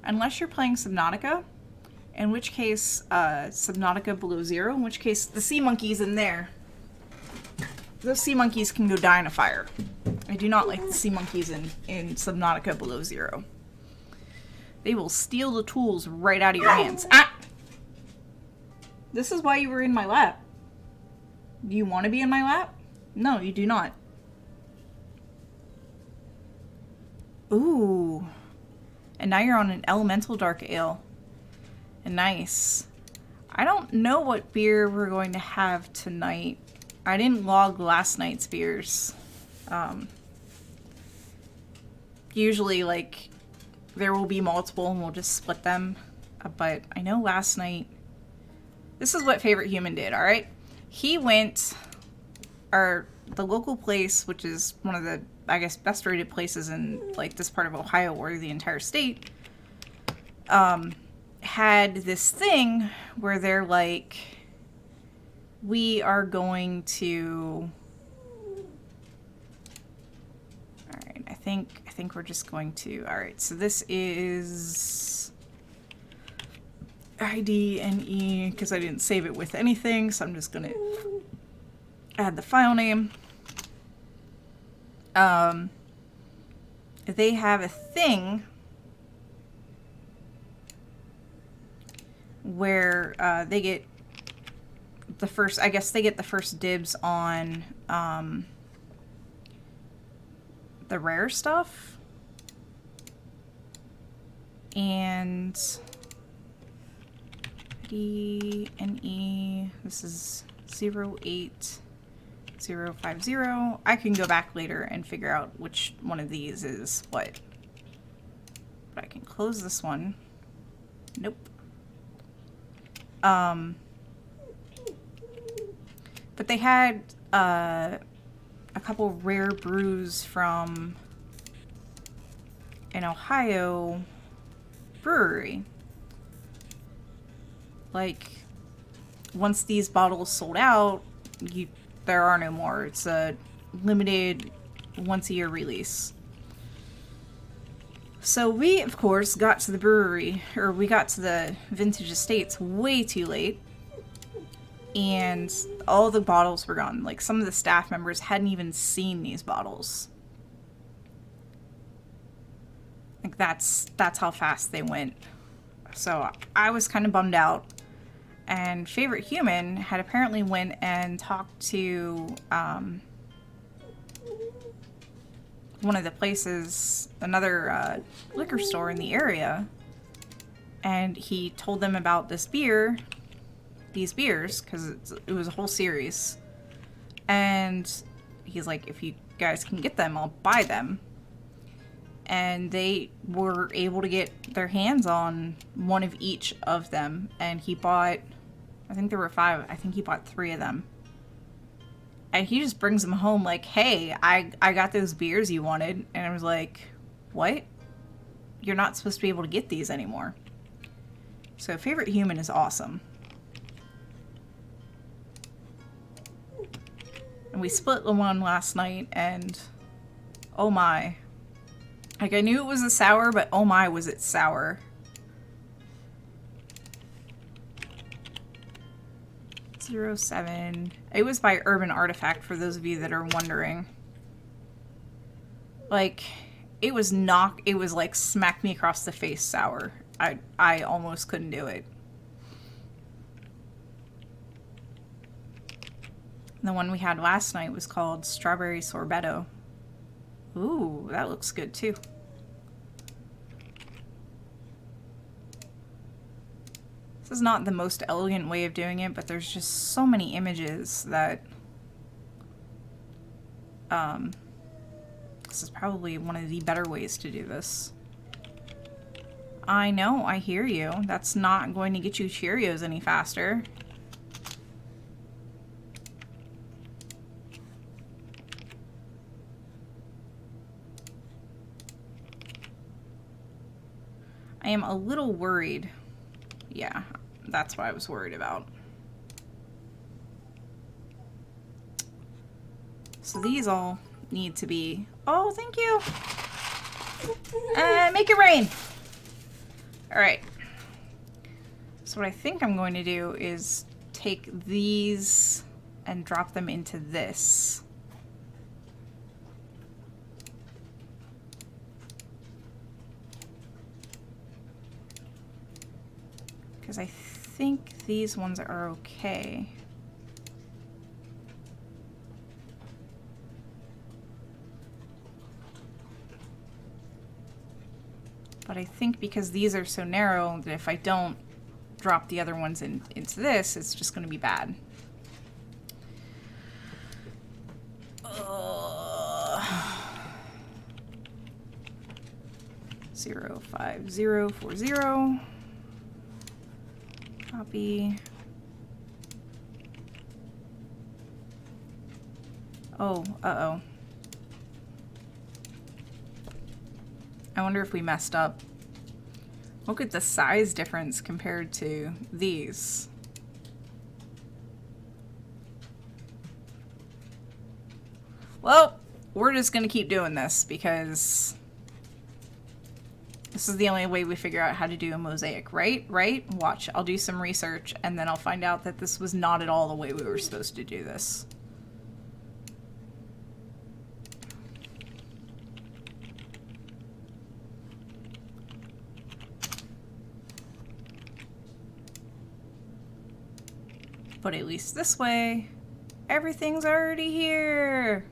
Unless you're playing Subnautica, in which case, Subnautica Below Zero, in which case the sea monkeys in there, those sea monkeys can go die in a fire. I do not like the sea monkeys in Subnautica Below Zero. They will steal the tools right out of your hands. Ah! This is why you were in my lap. Do you want to be in my lap? No, you do not. Ooh. And now you're on an elemental dark ale. Nice. I don't know what beer we're going to have tonight. I didn't log last night's beers. Usually, like, there will be multiple and we'll just split them. But I know last night... This is what Favorite Human did, alright? He went... the local place, which is one of the, I guess, best rated places in, like, this part of Ohio or the entire state, had this thing where they're like, we are going to... Alright, I think we're just going to... Alright, so this is... ID and E, because I didn't save it with anything, so I'm just gonna add the file name. They have a thing where they get the first, I guess they get the first dibs on the rare stuff. And D and E, this is 08050. I can go back later and figure out which one of these is what. But I can close this one. Nope. But they had a couple rare brews from in Ohio brewery. Like, once these bottles sold out, there are no more. It's a limited once-a-year release. So we, of course, got to the brewery, or we got to the Vintage Estates way too late. And all the bottles were gone. Like, some of the staff members hadn't even seen these bottles. Like, that's how fast they went. So I was kind of bummed out. And Favorite Human had apparently went and talked to one of the places, another liquor store in the area. And he told them about these beers, because it was a whole series. And he's like, if you guys can get them, I'll buy them. And they were able to get their hands on one of each of them. And he bought, I think there were 5, I think he bought 3 of them. And he just brings them home like, hey, I got those beers you wanted. And I was like, what? You're not supposed to be able to get these anymore. So Favorite Human is awesome. And we split the one last night, and oh my. Like, I knew it was a sour, but oh my, was it sour. .07. It was by Urban Artifact, for those of you that are wondering. Like, it was like smack me across the face sour. I almost couldn't do it. The one we had last night was called Strawberry Sorbetto. Ooh, that looks good too. This is not the most elegant way of doing it, but there's just so many images that this is probably one of the better ways to do this. I know, I hear you. That's not going to get you Cheerios any faster. I am a little worried. Yeah, that's what I was worried about. So these all need to be... Oh, thank you! Make it rain! Alright. So what I think I'm going to do is take these and drop them into this. Because I think these ones are okay. But I think because these are so narrow that if I don't drop the other ones into this, it's just going to be bad. 05040. Copy. Oh, uh-oh. I wonder if we messed up. Look at the size difference compared to these. Well, we're just gonna keep doing this because this is the only way we figure out how to do a mosaic, right? Right? Watch, I'll do some research and then I'll find out that this was not at all the way we were supposed to do this. But at least this way, everything's already here.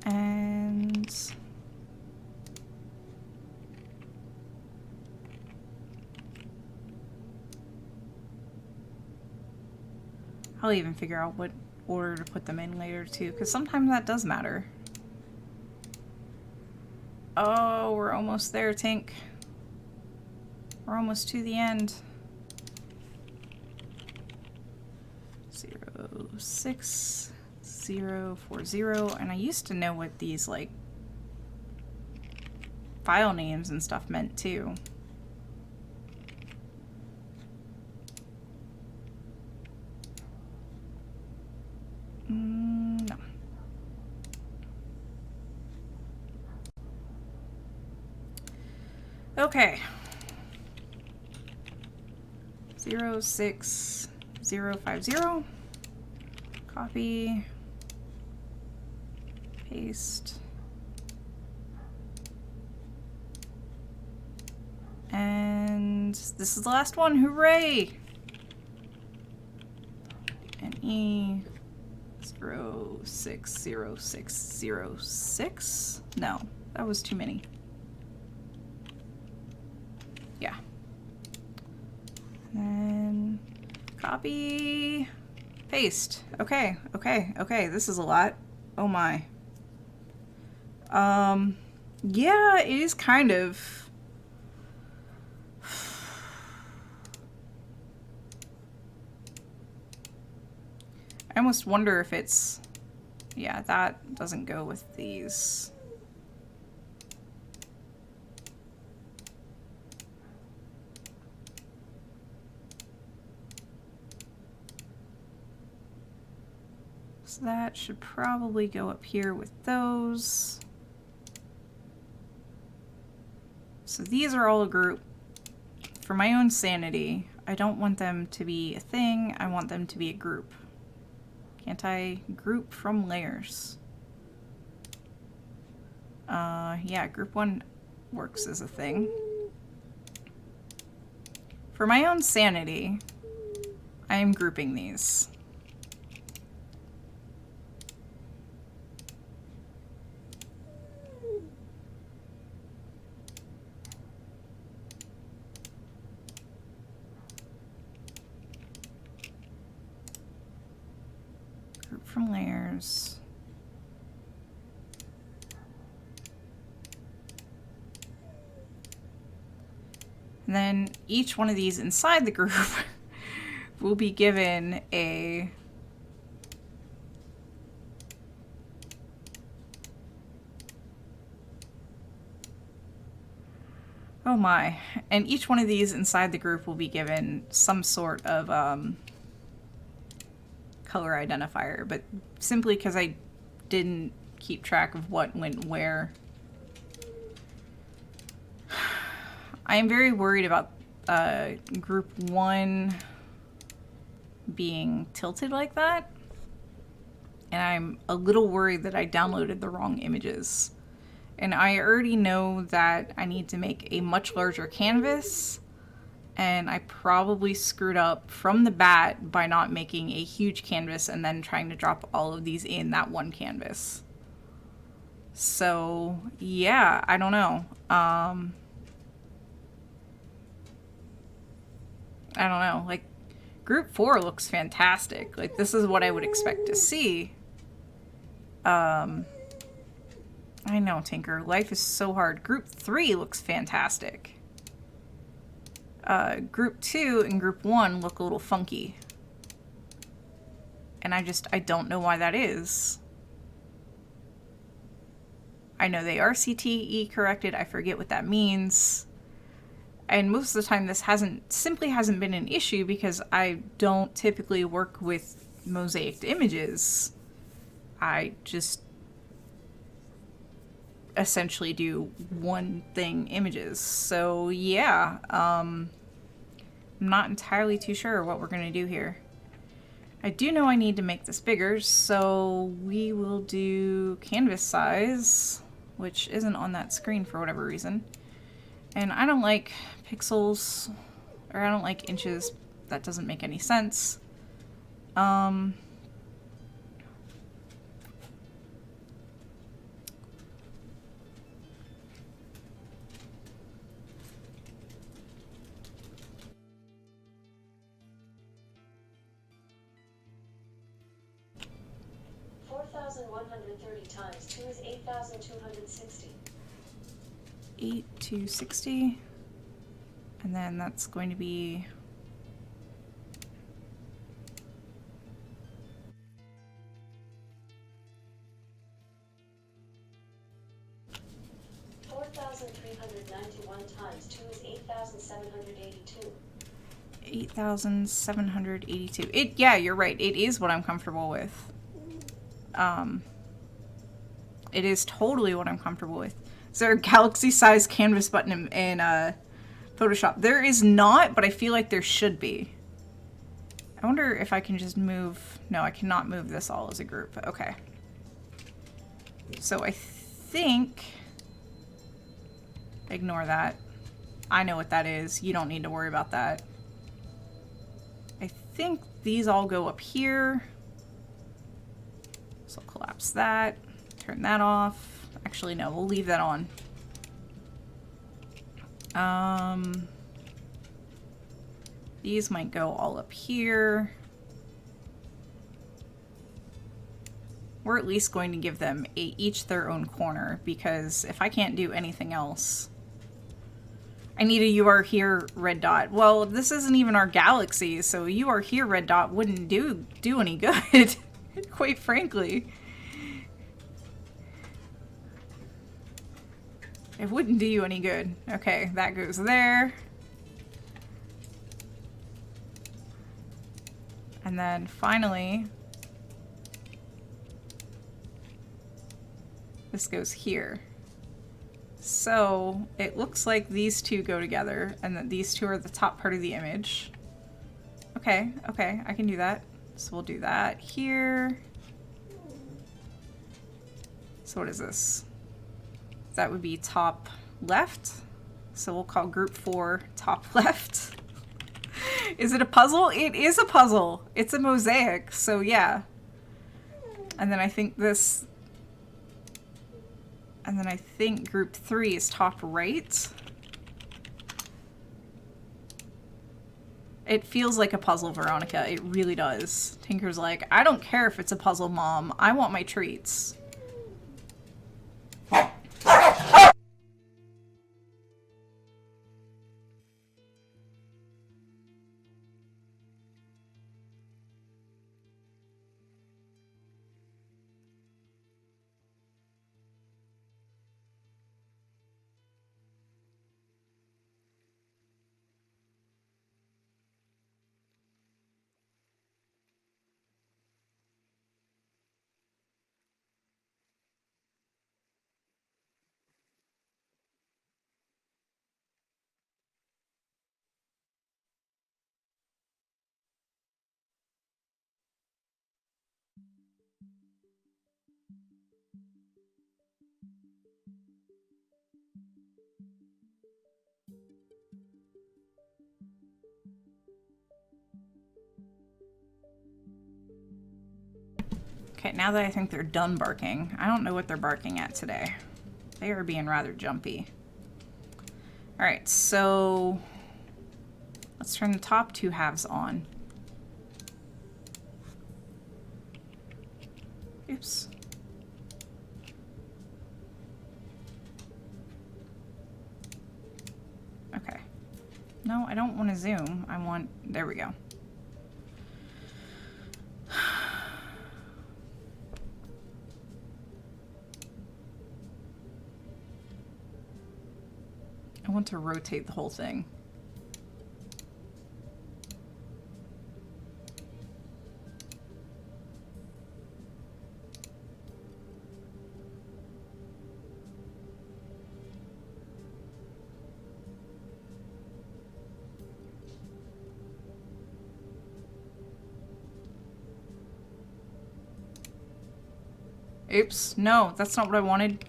And I'll even figure out what order to put them in later too, because sometimes that does matter. Oh, we're almost there, Tink. We're almost to the end. 0, 6, 0, 4, 0. And I used to know what these, like, file names and stuff meant, too. No. Okay. 0, 6, 0, 5, 0. Copy. Paste. And this is the last one. Hooray! And E 0, 6, 0, 6, 0, 6. No, that was too many. Yeah. And then copy, paste. Okay, okay, okay. This is a lot. Oh my. Yeah, it is kind of. I almost wonder if it's, yeah, that doesn't go with these. So that should probably go up here with those. So these are all a group. For my own sanity, I don't want them to be a thing, I want them to be a group. Can't I group from layers? Yeah, group 1 works as a thing. For my own sanity, I am grouping these. Group from layers. And then each one of these inside the group will be given a oh my. And each one of these inside the group will be given some sort of color identifier, but simply because I didn't keep track of what went where. I am very worried about group 1 being tilted like that, and I'm a little worried that I downloaded the wrong images. And I already know that I need to make a much larger canvas, and I probably screwed up from the bat by not making a huge canvas and then trying to drop all of these in that one canvas. So yeah, I don't know. I don't know, like, group 4 looks fantastic. Like, this is what I would expect to see. I know, Tinker, life is so hard. Group 3 looks fantastic. Group 2 and group 1 look a little funky. And I don't know why that is. I know they are CTE corrected, I forget what that means. And most of the time this simply hasn't been an issue because I don't typically work with mosaicked images. I just essentially do one thing images. So yeah, I'm not entirely too sure what we're going to do here. I do know I need to make this bigger, so we will do canvas size, which isn't on that screen for whatever reason. And I don't like pixels, or I don't like inches. That doesn't make any sense. 4,130 times 2 is 8,260. 8,260. And then that's going to be... 4,391 times 2 is 8,782. 8,782. Yeah, you're right. It is what I'm comfortable with. It is totally what I'm comfortable with. Is there a galaxy-sized canvas button in Photoshop? There is not, but I feel like there should be. I wonder if I can just move... No, I cannot move this all as a group. Okay. So I think... Ignore that. I know what that is. You don't need to worry about that. I think these all go up here. So I'll collapse that. Turn that off. Actually, no, we'll leave that on. These might go all up here. We're at least going to give them each their own corner, because if I can't do anything else... I need a "you are here" red dot. Well, this isn't even our galaxy, so "you are here" red dot wouldn't do any good, quite frankly. It wouldn't do you any good. Okay, that goes there. And then finally, this goes here. So it looks like these two go together and that these two are the top part of the image. Okay, okay, I can do that. So we'll do that here. So what is this? That would be top left. So we'll call group 4 top left. Is it a puzzle? It is a puzzle. It's a mosaic, so yeah. And then I think this... And then I think group 3 is top right. It feels like a puzzle, Veronica. It really does. Tinker's like, I don't care if it's a puzzle, Mom. I want my treats. Okay, now that I think they're done barking, I don't know what they're barking at today. They are being rather jumpy. Alright, so let's turn the top 2 halves on. Oops. Okay. No, I don't want to zoom. I want... There we go. I want to rotate the whole thing. Oops, no, that's not what I wanted.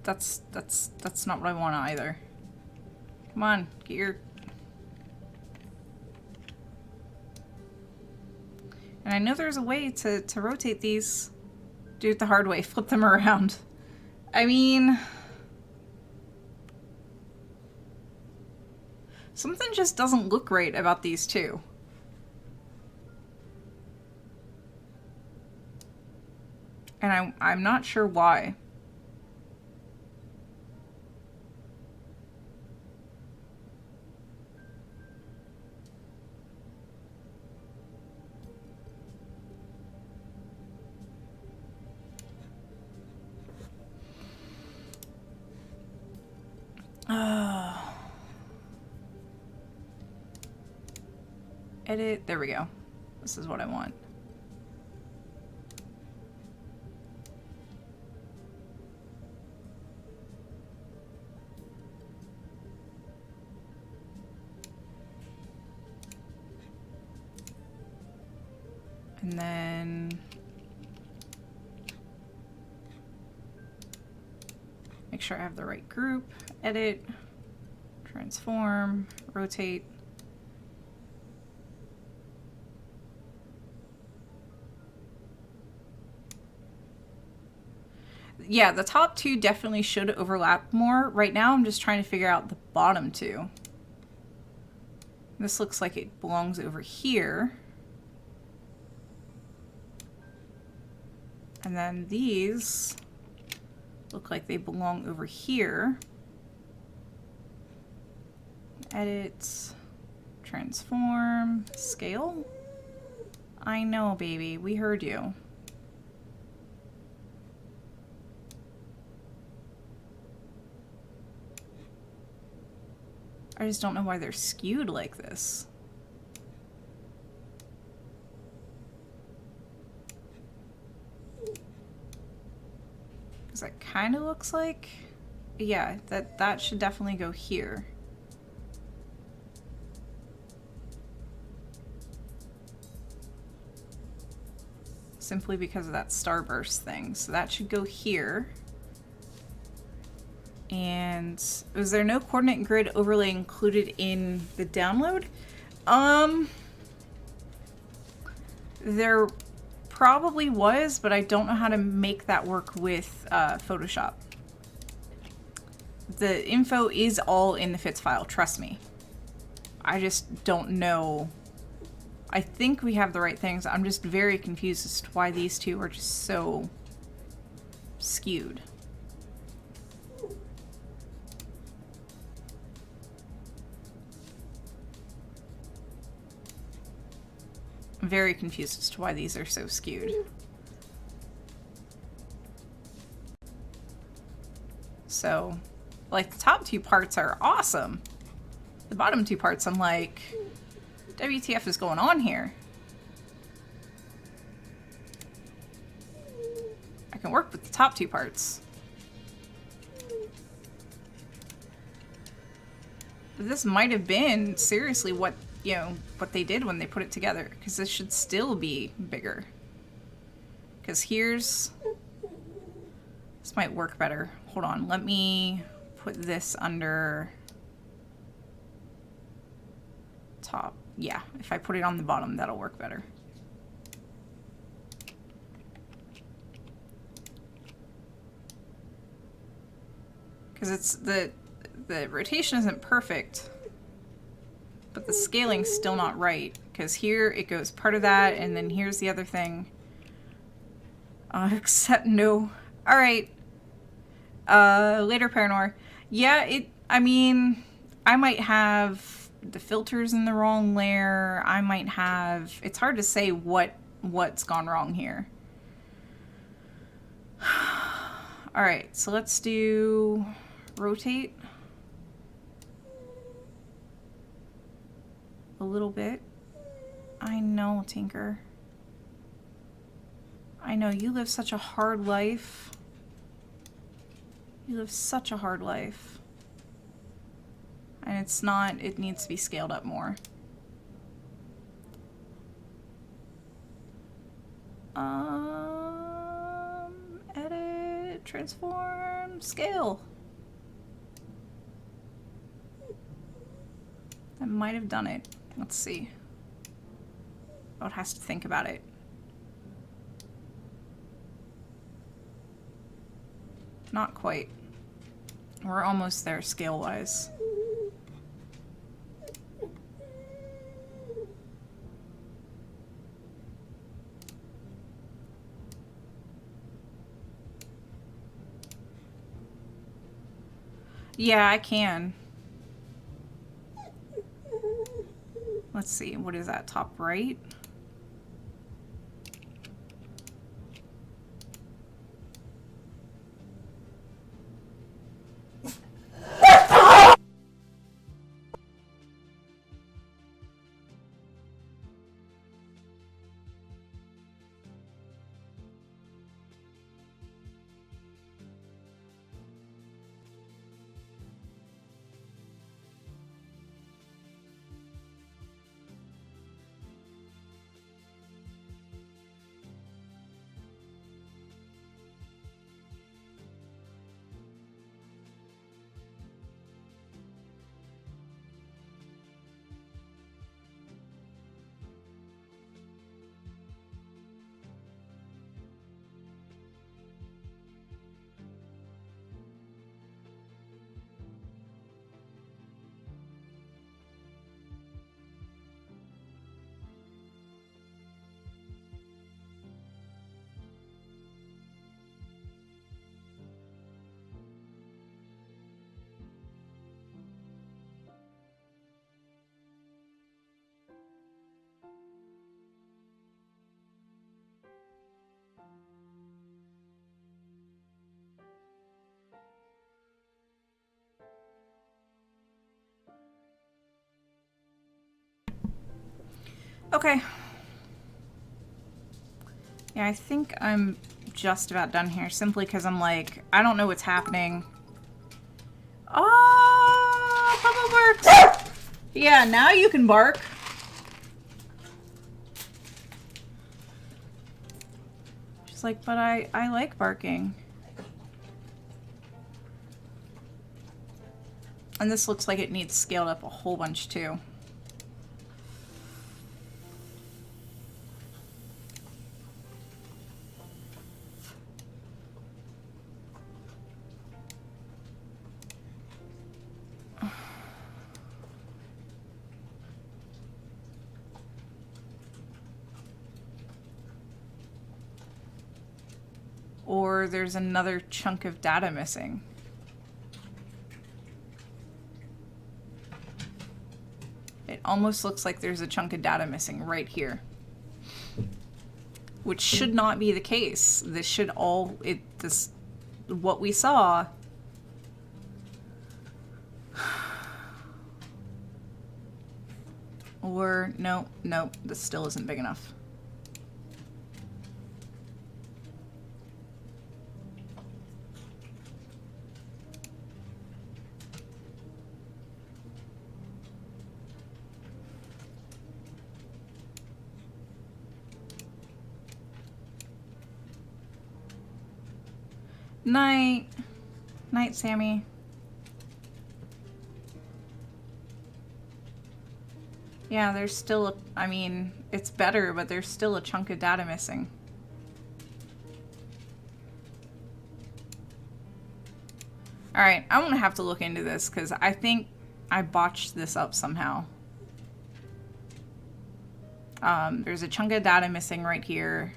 That's not what I want either. Come on, get your... And I know there's a way to rotate these. Do it the hard way, flip them around. I mean... Something just doesn't look right about these two. And I'm not sure why. Edit. There we go. This is what I want. And then make sure I have the right group. Edit, transform, rotate. Yeah, the top two definitely should overlap more. Right now I'm just trying to figure out the bottom two. This looks like it belongs over here. And then these look like they belong over here. Edit, transform, scale. I know, baby, we heard you. I just don't know why they're skewed like this. Because that kind of looks like, yeah, that should definitely go here. Simply because of that starburst thing. So that should go here. And was there no coordinate grid overlay included in the download? There probably was, but I don't know how to make that work with Photoshop. The info is all in the FITS file, trust me. I just don't know. I think we have the right things. I'm just very confused as to why these two are just so skewed. I'm very confused as to why these are so skewed. So, like, the top two parts are awesome. The bottom two parts, I'm like, WTF is going on here? I can work with the top two parts. But this might have been seriously what, you know, what they did when they put it together, because this should still be bigger. Because here's, this might work better. Hold on, let me put this under top. Yeah, if I put it on the bottom, that'll work better. Because it's the rotation isn't perfect, but the scaling's still not right. Because here it goes part of that, and then here's the other thing. Except no. All right. Later, Paranor. Yeah, I mean, I might have the filters in the wrong layer. I might have, it's hard to say what's gone wrong here. All right, so let's do rotate a little bit. I know, Tinker. I know, you live such a hard life. You live such a hard life. And it's not, it needs to be scaled up more. Edit, transform, scale. That might have done it. Let's see. Oh, it has to think about it. Not quite. We're almost there scale-wise. Yeah, I can. Let's see, what is that, top right? Okay. Yeah, I think I'm just about done here, simply because I'm like, I don't know what's happening. Oh, Papa barks! Yeah, now you can bark. She's like, but I like barking. And this looks like it needs scaled up a whole bunch too. Or there's another chunk of data missing. It almost looks like there's a chunk of data missing right here. Which should not be the case. This should all, what we saw. Or, no, this still isn't big enough. Night. Night, Sammy. Yeah, there's still I mean, it's better, but there's still a chunk of data missing. Alright, I'm gonna have to look into this, because I think I botched this up somehow. There's a chunk of data missing right here.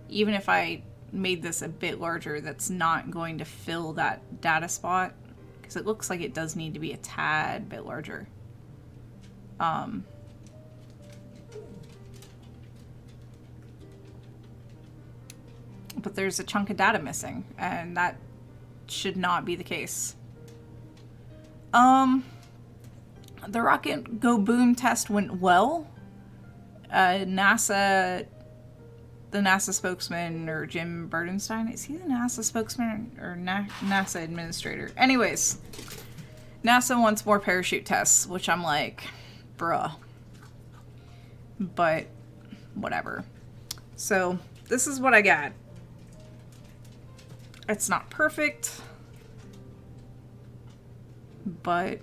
Even if I made this a bit larger, that's not going to fill that data spot, because it looks like it does need to be a tad bit larger. But there's a chunk of data missing, and that should not be the case. The rocket go boom test went well. The NASA spokesman, or Jim Burdenstein, is he the NASA spokesman or NASA administrator? Anyways, NASA wants more parachute tests, which I'm like, bruh. But whatever. So this is what I got. It's not perfect, but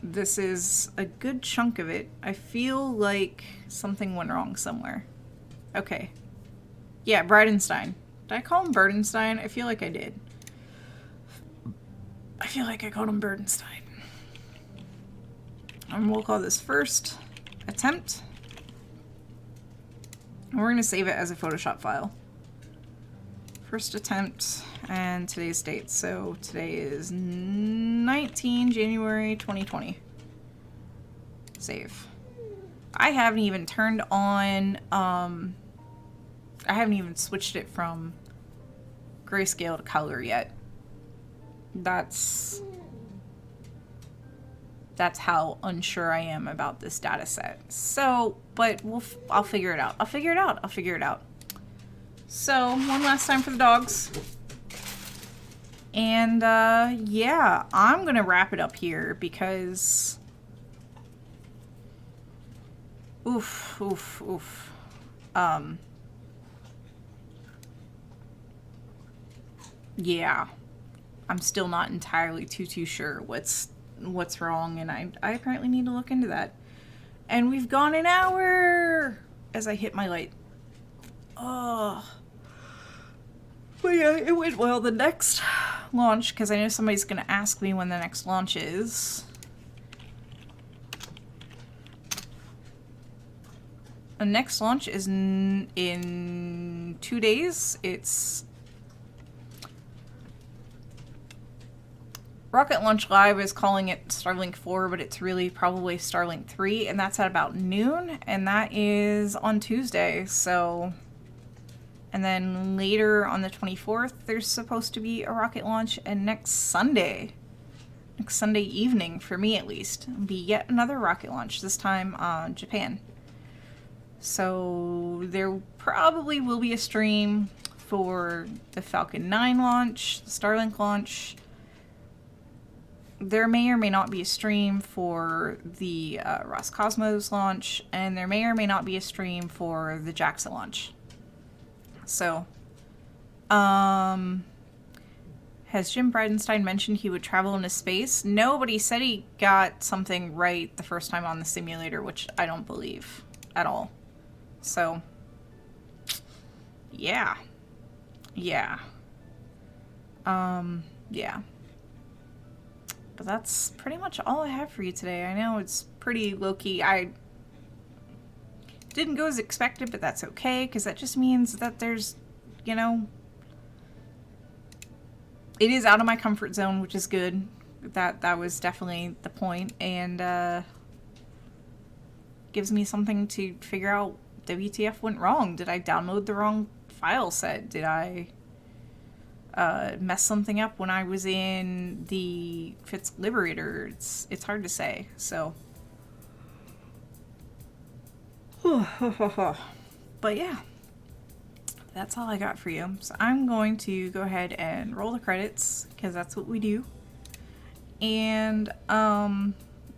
this is a good chunk of it. I feel like something went wrong somewhere. Okay. Yeah, Bridenstine. Did I call him Burdenstein? I feel like I did. I feel like I called him Burdenstein. And we'll call this first attempt. And we're going to save it as a Photoshop file. First attempt, and today's date. So today is 19 January 2020. Save. I haven't even turned on, I haven't even switched it from grayscale to color yet. That's how unsure I am about this data set. So, but I'll figure it out. I'll figure it out. So, one last time for the dogs. And, yeah, I'm gonna wrap it up here because... Oof. Yeah. I'm still not entirely too sure what's wrong, and I apparently need to look into that. And we've gone an hour as I hit my light. Oh. But yeah, it went well. The next launch, because I know somebody's going to ask me when the next launch is. The next launch is in 2 days. It's Rocket Launch Live is calling it Starlink 4, but it's really probably Starlink 3, and that's at about noon, and that is on Tuesday, so... And then later on the 24th, there's supposed to be a rocket launch, and next Sunday, next Sunday evening, for me at least, be yet another rocket launch, this time on Japan. So there probably will be a stream for the Falcon 9 launch, the Starlink launch. There may or may not be a stream for the Roscosmos launch, and there may or may not be a stream for the JAXA launch. So, has Jim Bridenstine mentioned he would travel into space? No, but he said he got something right the first time on the simulator, which I don't believe at all. So, yeah. Yeah. Yeah. But that's pretty much all I have for you today. I know it's pretty low-key. I didn't go as expected, but that's okay, because that just means that there's, you know, it is out of my comfort zone, which is good. That was definitely the point, and gives me something to figure out. WTF went wrong? Did I download the wrong file set? Did I mess something up when I was in the Fitz Liberator? It's hard to say. So, but yeah, that's all I got for you. So I'm going to go ahead and roll the credits, because that's what we do. And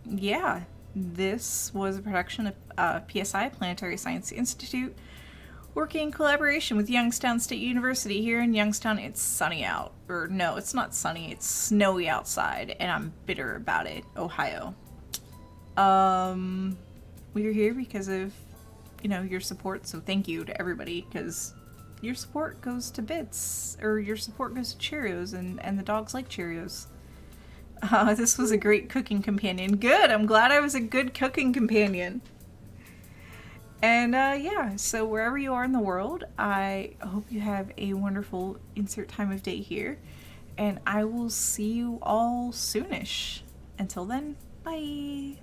yeah, this was a production of PSI, Planetary Science Institute, working in collaboration with Youngstown State University. Here in Youngstown, it's sunny out. Or no, it's not sunny, it's snowy outside, and I'm bitter about it. Ohio. We're here because of, you know, your support, so thank you to everybody, because your support goes to bits, or your support goes to Cheerios, and the dogs like Cheerios. This was a great cooking companion. Good, I'm glad I was a good cooking companion. And yeah, so wherever you are in the world, I hope you have a wonderful insert time of day here, and I will see you all soonish. Until then, bye!